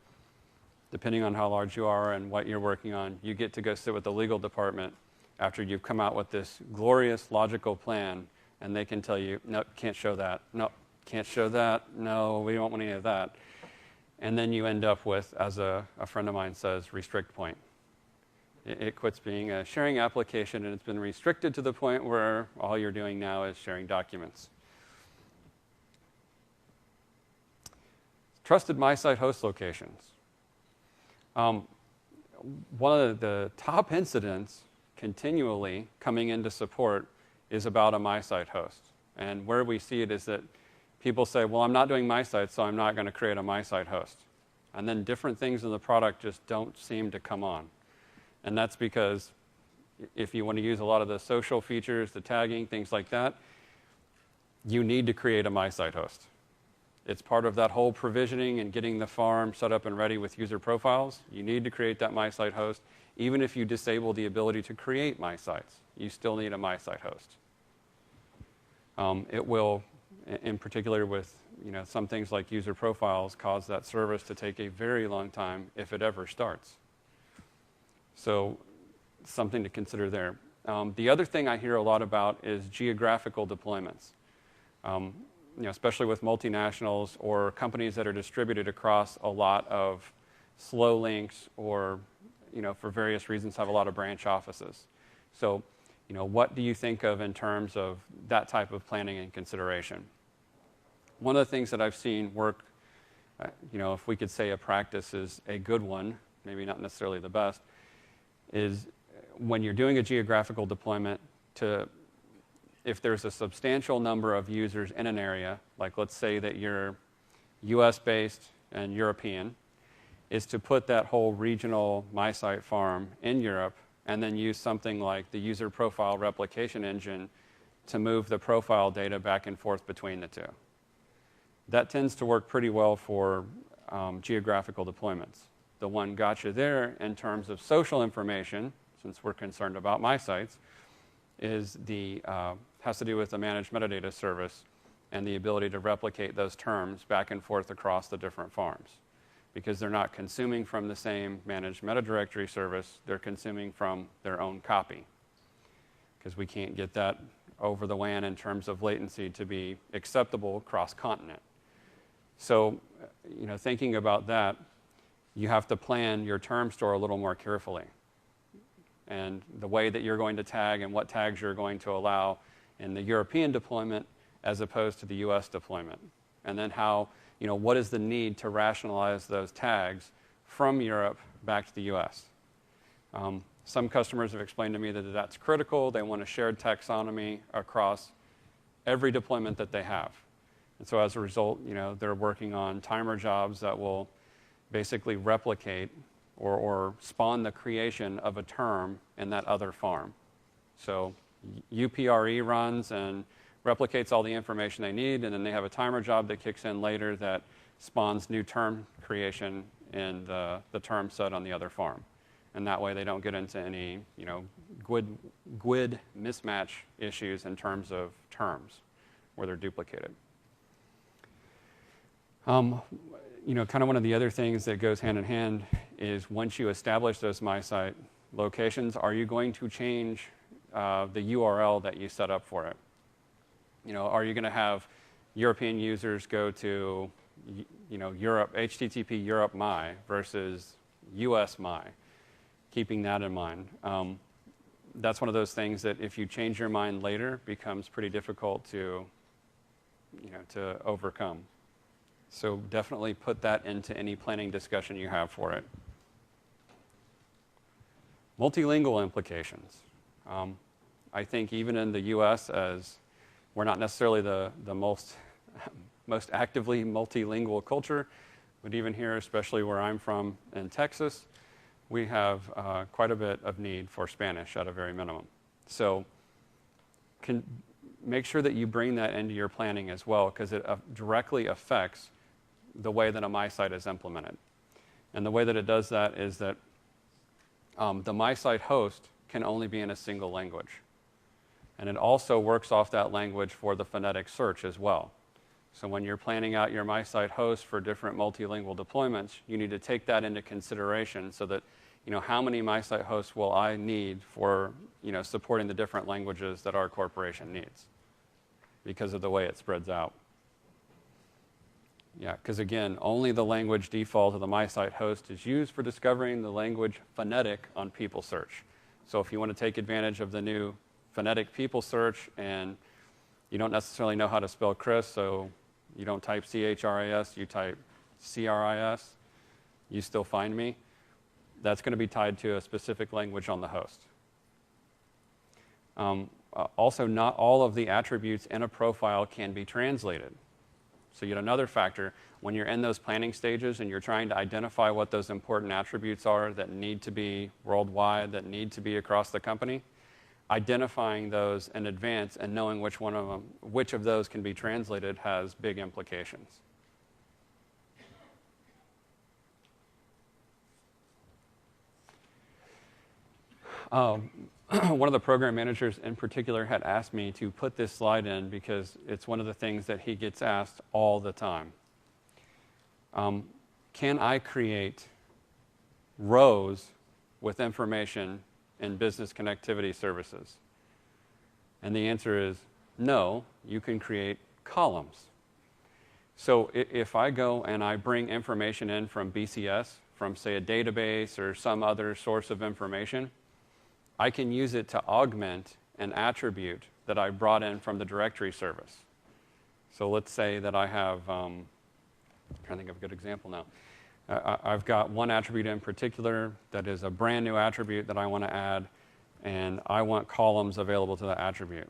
depending on how large you are and what you're working on, you get to go sit with the legal department after you've come out with this glorious, logical plan, and they can tell you, nope, can't show that. Nope, can't show that. No, we don't want any of that. And then you end up with, as a friend of mine says, restrict point. It quits being a sharing application, and it's been restricted to the point where all you're doing now is sharing documents. Trusted my site host locations. One of the top incidents continually coming into support is about a my site host. And where we see it is that people say, well, I'm not doing my site, so I'm not going to create a my site host. And then different things in the product just don't seem to come on. And that's because if you want to use a lot of the social features, the tagging, things like that, you need to create a my site host. It's part of that whole provisioning and getting the farm set up and ready with user profiles. You need to create that my site host. Even if you disable the ability to create my sites, you still need a my site host. It will, in particular with some things like user profiles, cause that service to take a very long time if it ever starts. So something to consider there. The other thing I hear a lot about is geographical deployments. Especially with multinationals or companies that are distributed across a lot of slow links, or for various reasons have a lot of branch offices. So what do you think of in terms of that type of planning and consideration? One of the things that I've seen work, if we could say a practice is a good one, maybe not necessarily the best, is when you're doing a geographical deployment, if there's a substantial number of users in an area, like let's say that you're US-based and European, is to put that whole regional my site farm in Europe and then use something like the user profile replication engine to move the profile data back and forth between the two. That tends to work pretty well for geographical deployments. The one gotcha there in terms of social information, since we're concerned about my sites, is has to do with the managed metadata service and the ability to replicate those terms back and forth across the different farms. Because they're not consuming from the same managed metadirectory service, they're consuming from their own copy. Because we can't get that over the WAN in terms of latency to be acceptable cross-continent. So, thinking about that, you have to plan your term store a little more carefully. And the way that you're going to tag and what tags you're going to allow in the European deployment as opposed to the US deployment. And then what is the need to rationalize those tags from Europe back to the US? Some customers have explained to me that that's critical. They want a shared taxonomy across every deployment that they have. And so as a result, they're working on timer jobs that will basically replicate or spawn the creation of a term in that other farm. So UPRE runs and replicates all the information they need, and then they have a timer job that kicks in later that spawns new term creation in the term set on the other farm. And that way they don't get into any GUID mismatch issues in terms of terms where they're duplicated. Kind of one of the other things that goes hand in hand is once you establish those my site locations, are you going to change the URL that you set up for it. Are you going to have European users go to Europe, HTTP Europe my versus US my, keeping that in mind. That's one of those things that if you change your mind later becomes pretty difficult to overcome. So definitely put that into any planning discussion you have for it. Multilingual implications. I think even in the US, as we're not necessarily the most actively multilingual culture, but even here, especially where I'm from in Texas, we have quite a bit of need for Spanish at a very minimum. So make sure that you bring that into your planning as well, because it directly affects the way that a MySite is implemented. And the way that it does that is that the MySite host can only be in a single language. And it also works off that language for the phonetic search as well. So when you're planning out your MySite host for different multilingual deployments, you need to take that into consideration so that, how many MySite hosts will I need for, supporting the different languages that our corporation needs because of the way it spreads out. Yeah, because again, only the language default of the MySite host is used for discovering the language phonetic on people search. So if you want to take advantage of the new phonetic people search and you don't necessarily know how to spell Chris, so you don't type C-H-R-I-S, you type C-R-I-S, you still find me, that's going to be tied to a specific language on the host. Also, not all of the attributes in a profile can be translated. So yet another factor, when you're in those planning stages and you're trying to identify what those important attributes are that need to be worldwide, that need to be across the company, identifying those in advance and knowing which of those can be translated has big implications. One of the program managers in particular had asked me to put this slide in because it's one of the things that he gets asked all the time. Can I create rows with information in business connectivity services? And the answer is no, you can create columns. So if I go and I bring information in from BCS, from say a database or some other source of information, I can use it to augment an attribute that I brought in from the directory service. So let's say that I have, I'm trying to think of a good example now. I've got one attribute in particular that is a brand new attribute that I want to add, and I want columns available to that attribute.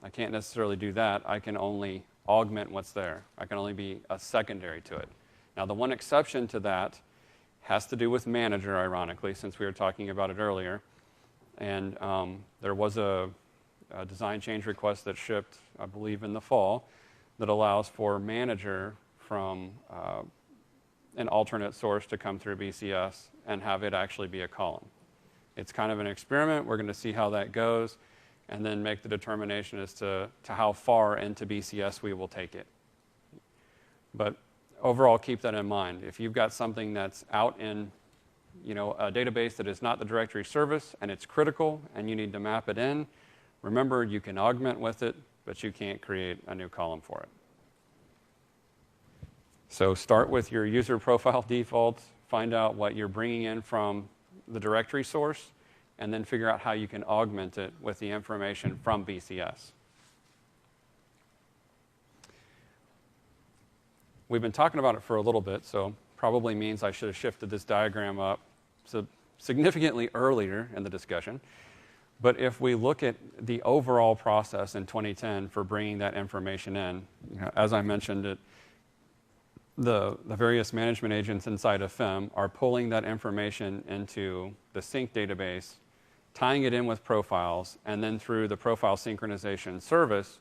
I can't necessarily do that. I can only augment what's there. I can only be a secondary to it. Now, the one exception to that has to do with manager, ironically, since we were talking about it earlier. And there was a design change request that shipped, I believe, in the fall that allows for manager from an alternate source to come through BCS and have it actually be a column. It's kind of an experiment. We're going to see how that goes and then make the determination as to how far into BCS we will take it. But overall, keep that in mind. If you've got something that's out in a database that is not the directory service and it's critical and you need to map it in, remember you can augment with it, but you can't create a new column for it. So start with your user profile defaults, find out what you're bringing in from the directory source, and then figure out how you can augment it with the information from BCS. We've been talking about it for a little bit, so probably means I should have shifted this diagram up so significantly earlier in the discussion. But if we look at the overall process in 2010 for bringing that information in, as I mentioned, the various management agents inside of FIM are pulling that information into the sync database, tying it in with profiles, and then through the profile synchronization service,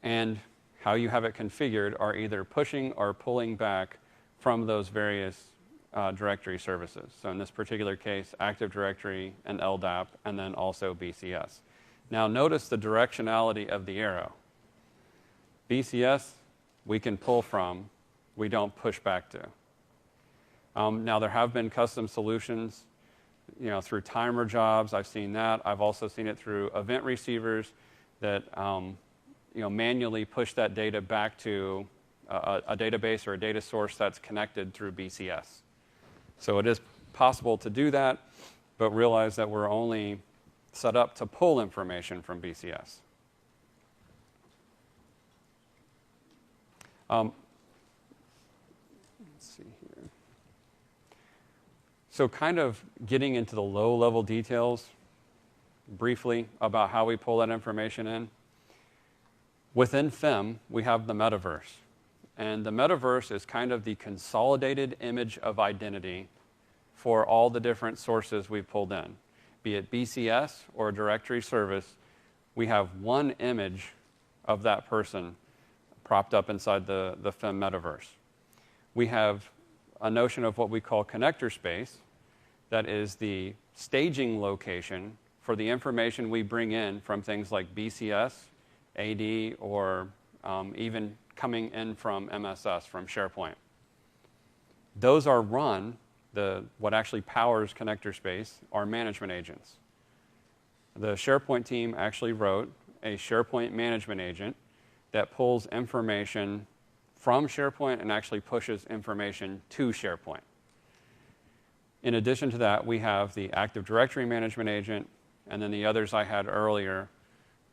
and how you have it configured are either pushing or pulling back from those various directory services. So in this particular case, Active Directory and LDAP, and then also BCS. Now notice the directionality of the arrow. BCS, we can pull from, we don't push back to. Now there have been custom solutions through timer jobs. I've seen that. I've also seen it through event receivers that manually push that data back to a database or a data source that's connected through BCS. So it is possible to do that, but realize that we're only set up to pull information from BCS. Let's see here. So kind of getting into the low-level details briefly about how we pull that information in. Within FIM, we have the metaverse. And the metaverse is kind of the consolidated image of identity for all the different sources we've pulled in. Be it BCS or a directory service, we have one image of that person propped up inside the FIM metaverse. We have a notion of what we call connector space. That is the staging location for the information we bring in from things like BCS, AD, or even coming in from MSS, from SharePoint. Those are run, what actually powers connector space are management agents. The SharePoint team actually wrote a SharePoint management agent that pulls information from SharePoint and actually pushes information to SharePoint. In addition to that, we have the Active Directory management agent, and then the others I had earlier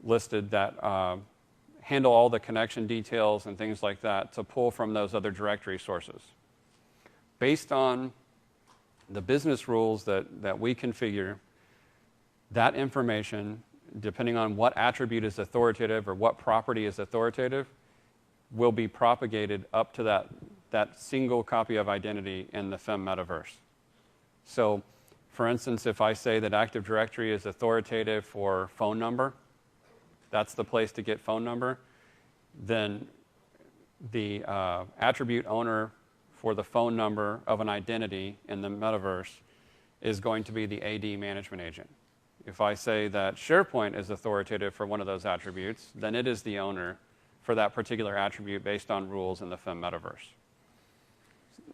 listed that handle all the connection details and things like that to pull from those other directory sources. Based on the business rules that we configure, that information, depending on what attribute is authoritative or what property is authoritative, will be propagated up to that single copy of identity in the FIM metaverse. So, for instance, if I say that Active Directory is authoritative for phone number, that's the place to get phone number, then the attribute owner for the phone number of an identity in the metaverse is going to be the AD management agent. If I say that SharePoint is authoritative for one of those attributes, then it is the owner for that particular attribute based on rules in the FIM metaverse.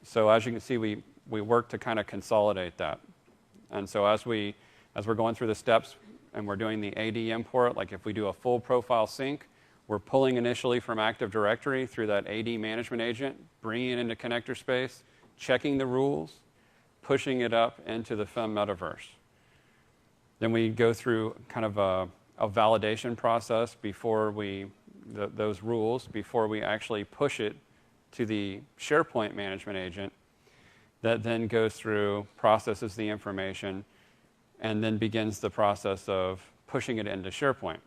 So as you can see, we work to kind of consolidate that. And so as we're going through the steps and we're doing the AD import, like if we do a full profile sync, we're pulling initially from Active Directory through that AD management agent, bringing it into connector space, checking the rules, pushing it up into the FIM metaverse. Then we go through kind of a validation process before those rules, before we actually push it to the SharePoint management agent that then goes through, processes the information, and then begins the process of pushing it into SharePoint.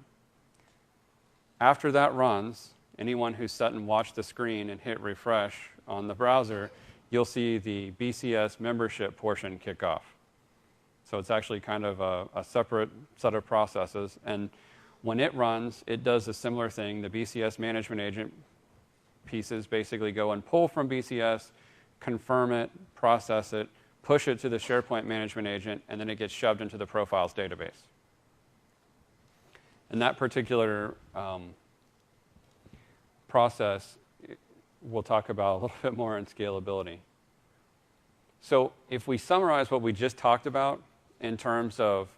After that runs, anyone who's sat and watched the screen and hit refresh on the browser, you'll see the BCS membership portion kick off. So it's actually kind of a separate set of processes. And when it runs, it does a similar thing. The BCS management agent pieces basically go and pull from BCS, confirm it, process it, push it to the SharePoint management agent, and then it gets shoved into the profiles database. And that particular process we'll talk about a little bit more in scalability. So if we summarize what we just talked about in terms of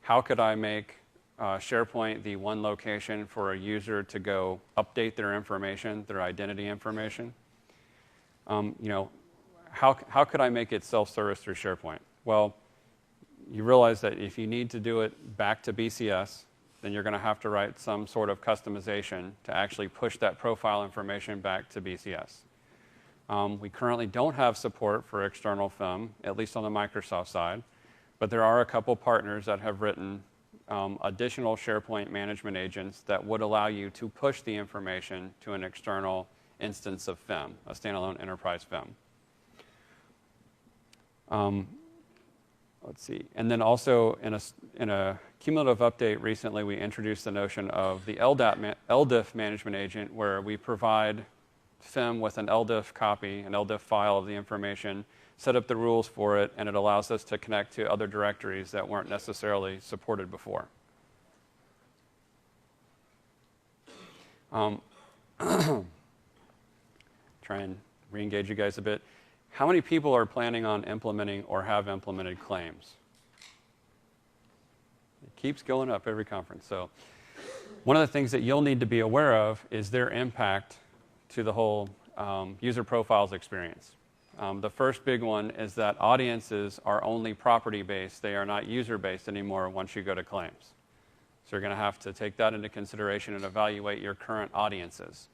how could I make SharePoint the one location for a user to go update their information, their identity information, how could I make it self-service through SharePoint? Well, you realize that if you need to do it back to BCS, then you're going to have to write some sort of customization to actually push that profile information back to BCS. We currently don't have support for external FIM, at least on the Microsoft side, but there are a couple partners that have written additional SharePoint management agents that would allow you to push the information to an external instance of FIM, a standalone enterprise FIM. Let's see. And then also in a cumulative update recently, we introduced the notion of the LDIF management agent, where we provide FIM with an LDIF copy, an LDIF file of the information, set up the rules for it, and it allows us to connect to other directories that weren't necessarily supported before. Try and re-engage you guys a bit. How many people are planning on implementing or have implemented claims? keeps going up every conference. So one of the things that you'll need to be aware of is their impact to the whole user profiles experience. The first big one is that audiences are only property-based. They are not user-based anymore once you go to claims. So you're going to have to take that into consideration and evaluate your current audiences.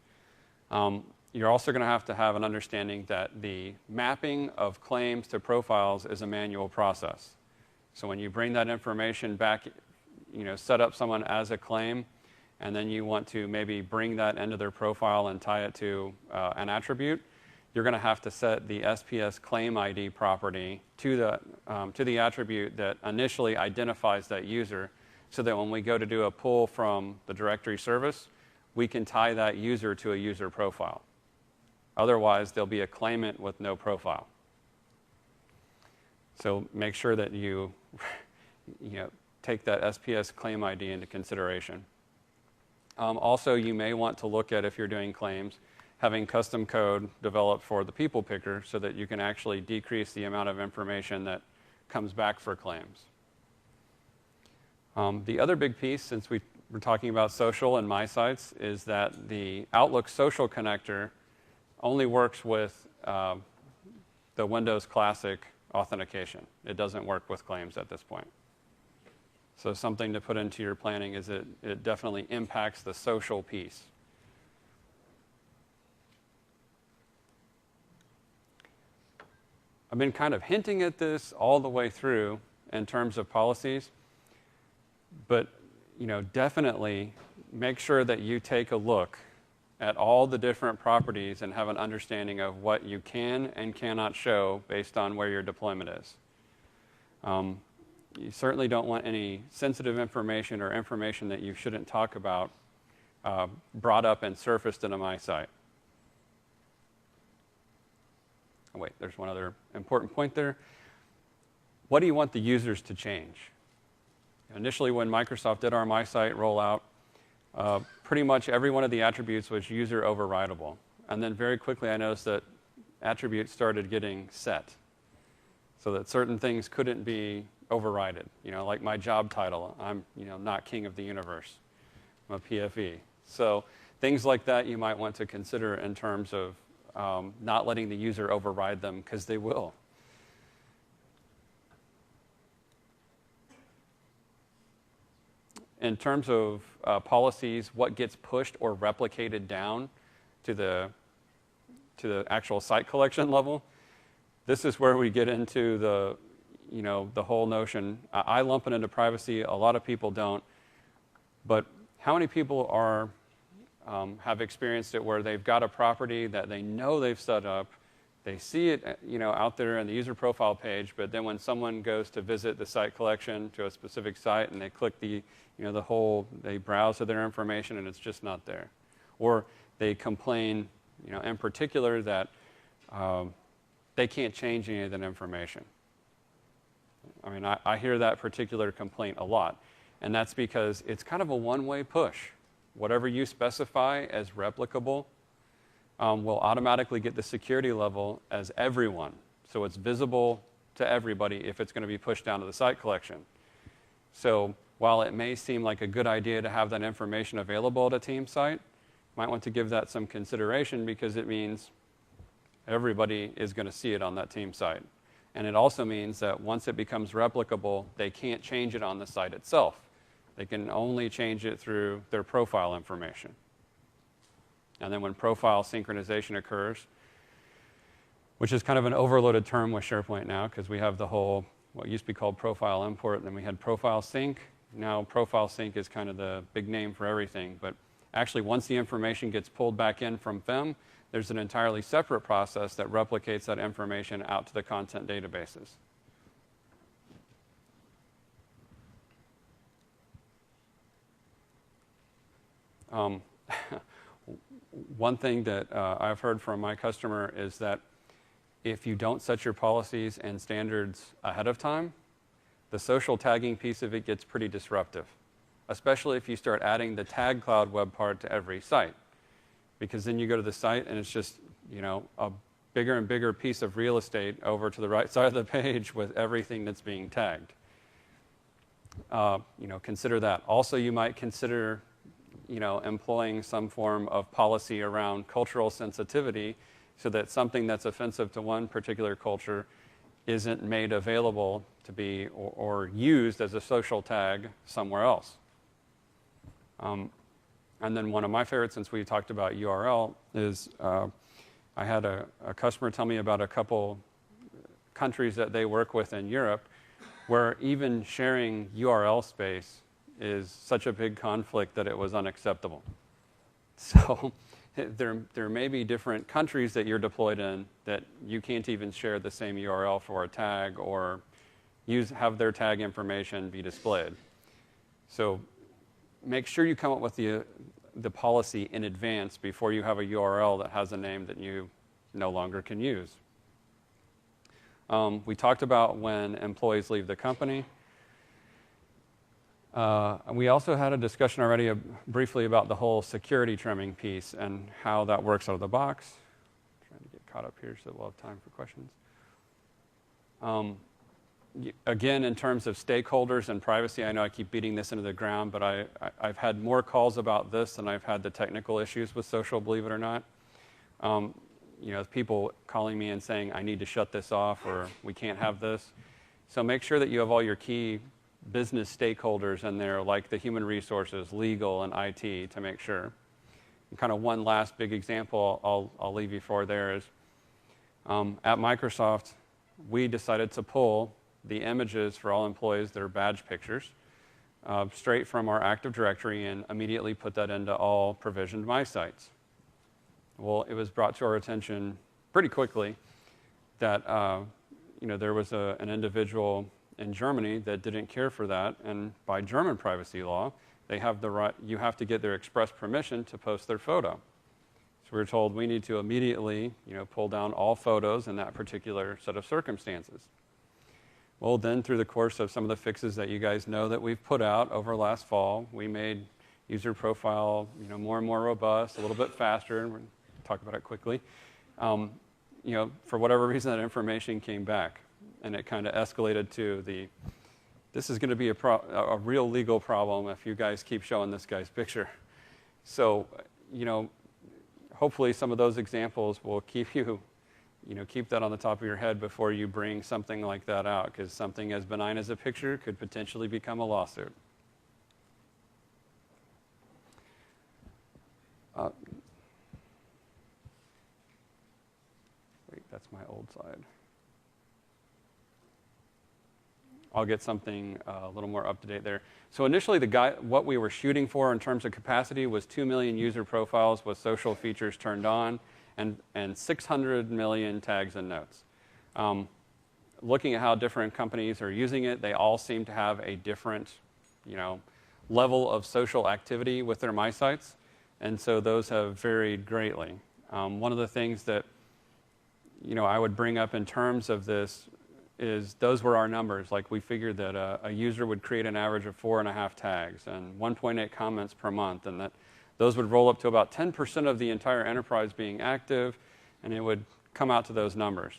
You're also going to have an understanding that the mapping of claims to profiles is a manual process. So when you bring that information back, set up someone as a claim, and then you want to maybe bring that into their profile and tie it to an attribute, you're going to have to set the SPS claim ID property to the attribute that initially identifies that user, so that when we go to do a pull from the directory service, we can tie that user to a user profile. Otherwise, there'll be a claimant with no profile. So make sure that you take that SPS claim ID into consideration. Also, you may want to look at, if you're doing claims, having custom code developed for the people picker so that you can actually decrease the amount of information that comes back for claims. The other big piece, since we're talking about social and My Sites, is that the Outlook social connector only works with the Windows Classic authentication. It doesn't work with claims at this point. So something to put into your planning is it definitely impacts the social piece. I've been kind of hinting at this all the way through in terms of policies, but definitely make sure that you take a look at all the different properties and have an understanding of what you can and cannot show based on where your deployment is. You certainly don't want any sensitive information or information that you shouldn't talk about brought up and surfaced into my site. Oh, wait, there's one other important point there. What do you want the users to change? Initially, when Microsoft did our My Site rollout, pretty much every one of the attributes was user overridable. And then very quickly, I noticed that attributes started getting set so that certain things couldn't be overridden. Like my job title, I'm not king of the universe. I'm a PFE. So things like that you might want to consider in terms of not letting the user override them, because they will. In terms of policies, what gets pushed or replicated down to the actual site collection level, this is where we get into the whole notion. I lump it into privacy. A lot of people don't. But how many people have experienced it where they've got a property that they know they've set up, they see it out there in the user profile page, but then when someone goes to visit the site collection to a specific site and they click they browse to their information and it's just not there. Or they complain, in particular that they can't change any of that information. I mean, I hear that particular complaint a lot, and that's because it's kind of a one-way push. Whatever you specify as replicable will automatically get the security level as everyone. So it's visible to everybody if it's going to be pushed down to the site collection. So while it may seem like a good idea to have that information available at a team site, you might want to give that some consideration, because it means everybody is going to see it on that team site. And it also means that once it becomes replicable, they can't change it on the site itself. They can only change it through their profile information. And then when profile synchronization occurs, which is kind of an overloaded term with SharePoint now, because we have the whole, what used to be called profile import, and then we had profile sync. Now profile sync is kind of the big name for everything. But actually, once the information gets pulled back in from FEM, there's an entirely separate process that replicates that information out to the content databases. One thing that I've heard from my customer is that if you don't set your policies and standards ahead of time, the social tagging piece of it gets pretty disruptive, especially if you start adding the tag cloud web part to every site. Because then you go to the site and it's just, a bigger and bigger piece of real estate over to the right side of the page with everything that's being tagged. consider that. Also, you might consider employing some form of policy around cultural sensitivity so that something that's offensive to one particular culture isn't made available to be or used as a social tag somewhere else. And then one of my favorites, since we talked about URL, is I had a customer tell me about a couple countries that they work with in Europe where even sharing URL space is such a big conflict that it was unacceptable. So there may be different countries that you're deployed in that you can't even share the same URL for a tag or have their tag information be displayed. So make sure you come up with the policy in advance before you have a URL that has a name that you no longer can use. We talked about when employees leave the company. We also had a discussion already briefly about the whole security trimming piece and how that works out of the box. I'm trying to get caught up here so we'll have time for questions. Again, in terms of stakeholders and privacy, I know I keep beating this into the ground, but I've had more calls about this than I've had the technical issues with social, believe it or not. People calling me and saying, I need to shut this off or we can't have this. So make sure that you have all your key business stakeholders in there, like the human resources, legal, and IT, to make sure. And kind of one last big example I'll leave you for there is at Microsoft, we decided to pull the images for all employees, their badge pictures, straight from our Active Directory and immediately put that into all provisioned My Sites. Well, it was brought to our attention pretty quickly that there was an individual in Germany that didn't care for that, and by German privacy law, they have the right. You have to get their express permission to post their photo. So we were told we need to immediately, pull down all photos in that particular set of circumstances. Well, then through the course of some of the fixes that you guys know that we've put out over last fall, we made user profile, more and more robust, a little bit faster, and we're going to talk about it quickly. For whatever reason, that information came back, and it kind of escalated to this is going to be a real legal problem if you guys keep showing this guy's picture. So, hopefully some of those examples will keep you, keep that on the top of your head before you bring something like that out, because something as benign as a picture could potentially become a lawsuit. Wait, that's my old slide. I'll get something a little more up to date there. So initially, what we were shooting for in terms of capacity was 2 million user profiles with social features turned on, and 600 million tags and notes. Looking at how different companies are using it, they all seem to have a different, level of social activity with their My Sites, and so those have varied greatly. One of the things that, I would bring up in terms of this is those were our numbers. Like we figured that a user would create an average of 4.5 tags and 1.8 comments per month, and that those would roll up to about 10% of the entire enterprise being active, and it would come out to those numbers.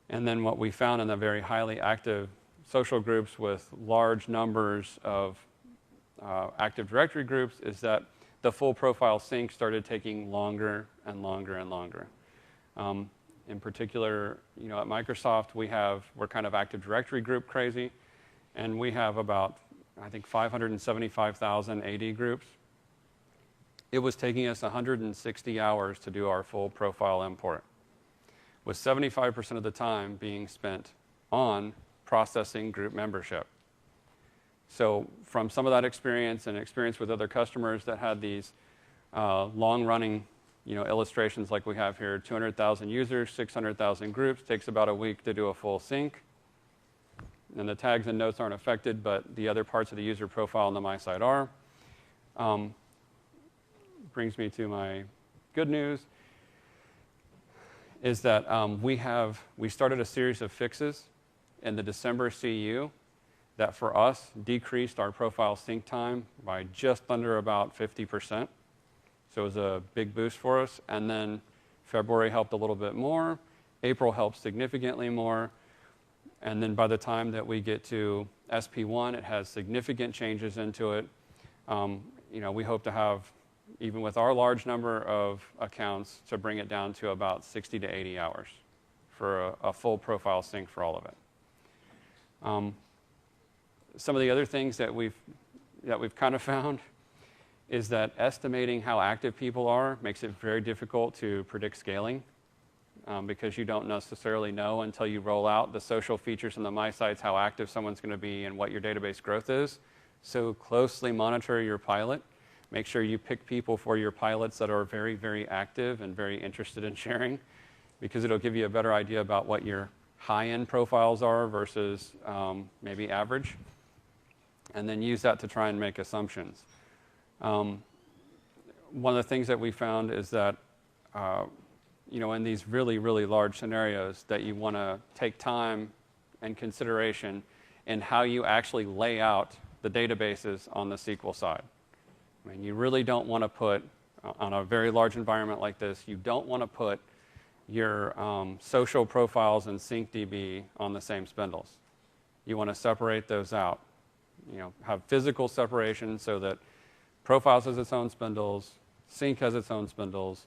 And then what we found in the very highly active social groups with large numbers of Active Directory groups is that the full profile sync started taking longer and longer and longer. In particular, at Microsoft, we're kind of Active Directory group crazy, and we have about, I think, 575,000 AD groups. It was taking us 160 hours to do our full profile import, with 75% of the time being spent on processing group membership. So from some of that experience and experience with other customers that had these long-running illustrations like we have here, 200,000 users, 600,000 groups, takes about a week to do a full sync. And the tags and notes aren't affected, but the other parts of the user profile on the My Site are. Brings me to my good news, is that we started a series of fixes in the December CU that for us decreased our profile sync time by just under about 50%. So it was a big boost for us. And then February helped a little bit more. April helped significantly more. And then by the time that we get to SP1, it has significant changes into it. We hope to have, even with our large number of accounts, to bring it down to about 60 to 80 hours for a full profile sync for all of it. Some of the other things that we've kind of found is that estimating how active people are makes it very difficult to predict scaling, because you don't necessarily know until you roll out the social features in the My Sites how active someone's going to be and what your database growth is. So closely monitor your pilot. Make sure you pick people for your pilots that are very, very active and very interested in sharing, because it'll give you a better idea about what your high-end profiles are versus maybe average, and then use that to try and make assumptions. One of the things that we found is that in these really, really large scenarios, that you want to take time and consideration in how you actually lay out the databases on the SQL side. I mean, you really don't want to put, on a very large environment like this, you don't want to put your social profiles and SyncDB on the same spindles. You want to separate those out. Have physical separation so that profiles has its own spindles, sync has its own spindles,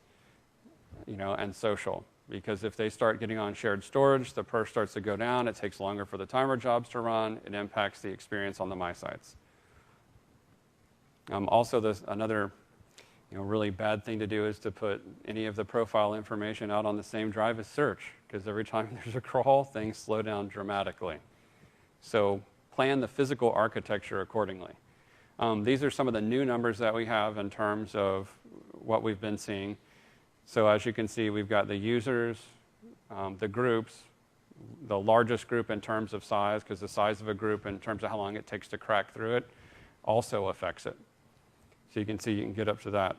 and social. Because if they start getting on shared storage, the perf starts to go down, it takes longer for the timer jobs to run, it impacts the experience on the My Sites. Also, another really bad thing to do is to put any of the profile information out on the same drive as search, because every time there's a crawl, things slow down dramatically. So plan the physical architecture accordingly. These are some of the new numbers that we have in terms of what we've been seeing. So as you can see, we've got the users, the groups, the largest group in terms of size, because the size of a group in terms of how long it takes to crack through it also affects it. So you can see you can get up to that,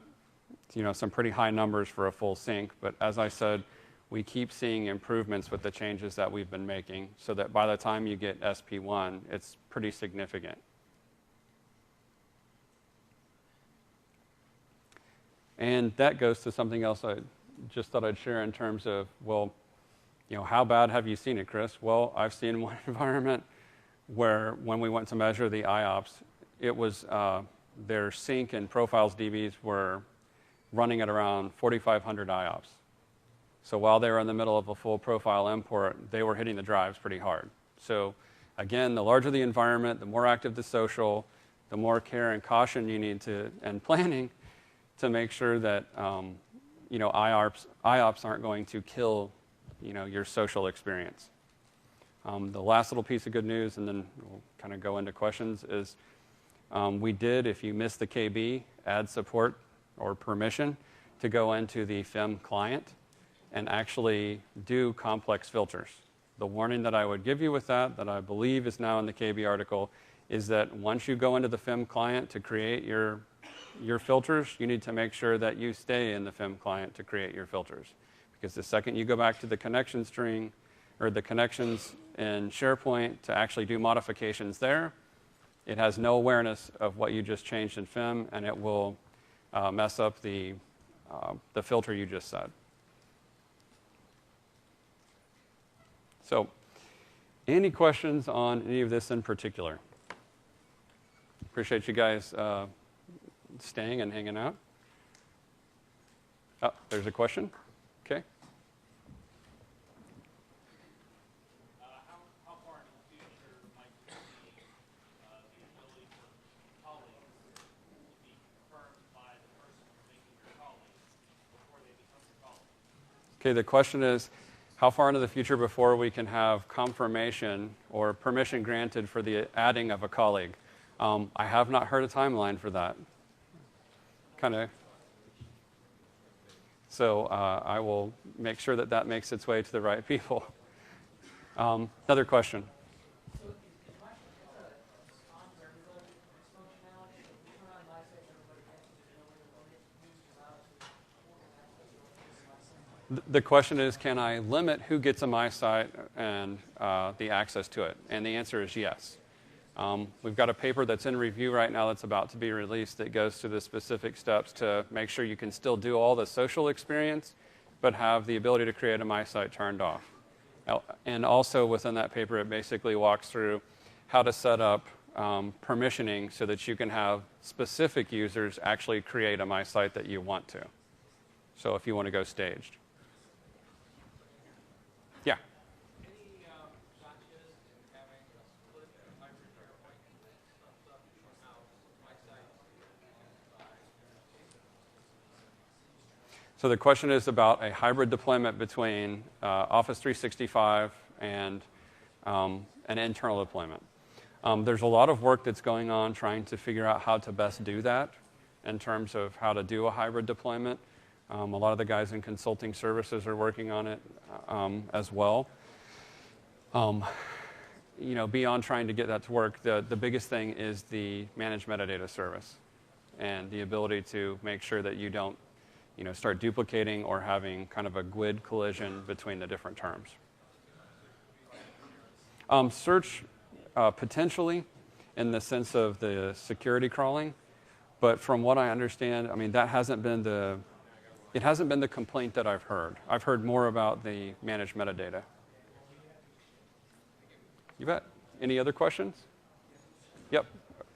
some pretty high numbers for a full sync. But as I said, we keep seeing improvements with the changes that we've been making, so that by the time you get SP1, it's pretty significant. And that goes to something else I just thought I'd share in terms of, how bad have you seen it, Chris? Well, I've seen one environment where when we went to measure the IOPS, it was their sync and profiles DBs were running at around 4,500 IOPS. So while they were in the middle of a full profile import, they were hitting the drives pretty hard. So again, the larger the environment, the more active the social, the more care and caution you need and planning to make sure that IOPS aren't going to kill your social experience. The last little piece of good news, and then we'll kind of go into questions, is we did, if you missed the KB, add support or permission to go into the FIM client and actually do complex filters. The warning that I would give you with that I believe is now in the KB article, is that once you go into the FIM client to create your filters, you need to make sure that you stay in the FIM client to create your filters. Because the second you go back to the connection string, or the connections in SharePoint to actually do modifications there, it has no awareness of what you just changed in FIM, and it will mess up the filter you just set. So, any questions on any of this in particular? Appreciate you guys staying and hanging out. Oh, there's a question. Okay. How far into the future might you see the ability for colleagues to be confirmed by the person making your colleagues before they become your colleagues? Okay, the question is, how far into the future before we can have confirmation or permission granted for the adding of a colleague? I have not heard a timeline for that. So I will make sure that makes its way to the right people. Another question. The question is, can I limit who gets a My Site and the access to it? And the answer is yes. We've got a paper that's in review right now that's about to be released that goes through the specific steps to make sure you can still do all the social experience, but have the ability to create a My Site turned off. And also within that paper, it basically walks through how to set up permissioning so that you can have specific users actually create a My Site that you want to. So if you want to go staged. Yeah. Any gotchas in having a split hybrid deployment stuff from how my site So the question is about a hybrid deployment between Office 365 and an internal deployment. There's a lot of work that's going on trying to figure out how to best do that in terms of how to do a hybrid deployment. A lot of the guys in consulting services are working on it as well. Beyond trying to get that to work, the biggest thing is the managed metadata service and the ability to make sure that you don't start duplicating or having kind of a GUID collision between the different terms. Search potentially in the sense of the security crawling, but from what I understand, I mean, that hasn't been the complaint that I've heard. I've heard more about the managed metadata. You bet. Any other questions? Yep.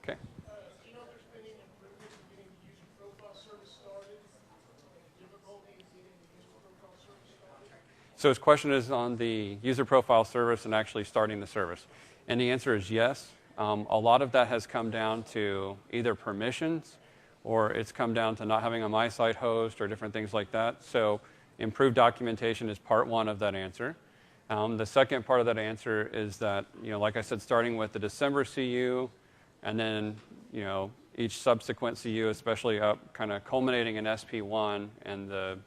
Okay. Do you know if there's been any improvement in getting the user profile service started? Any difficulty in getting the user profile service started? So his question is on the user profile service and actually starting the service. And the answer is yes. A lot of that has come down to either permissions or it's come down to not having a My Site host or different things like that. So improved documentation is part one of that answer. The second part of that answer is that, like I said, starting with the December CU and then, each subsequent CU, especially up kind of culminating in SP1 and the,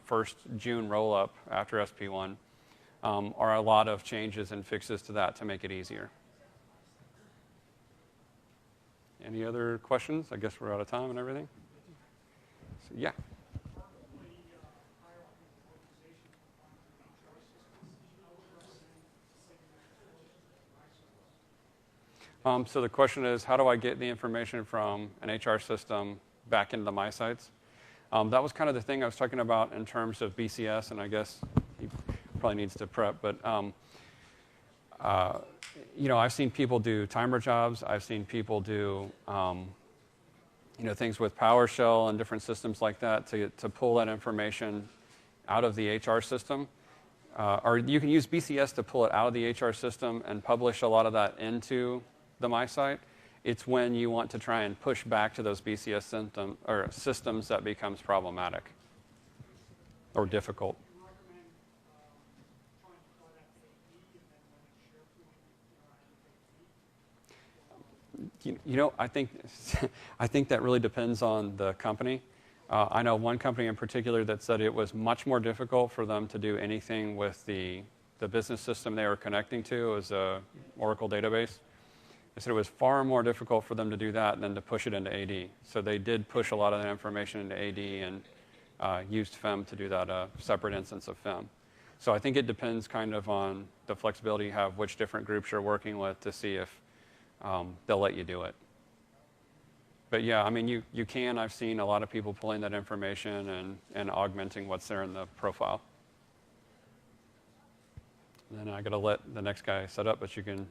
first June roll-up after SP1, are a lot of changes and fixes to that to make it easier. Any other questions? I guess we're out of time and everything. So, yeah. So the question is, how do I get the information from an HR system back into the My Sites? That was kind of the thing I was talking about in terms of BCS, and I guess he probably needs to prep, but I've seen people do timer jobs. I've seen people do things with PowerShell and different systems like that to pull that information out of the HR system. Or you can use BCS to pull it out of the HR system and publish a lot of that into the My Site. It's when you want to try and push back to those BCS systems that becomes problematic or difficult. I think that really depends on the company. I know one company in particular that said it was much more difficult for them to do anything with the business system they were connecting to as a Oracle database. They said it was far more difficult for them to do that than to push it into AD. So they did push a lot of that information into AD and used FEM to do that, a separate instance of FEM. So I think it depends kind of on the flexibility you have, which different groups you're working with to see if they'll let you do it. But yeah, I mean, you can. I've seen a lot of people pulling that information and augmenting what's there in the profile. And then I got to let the next guy set up, but you can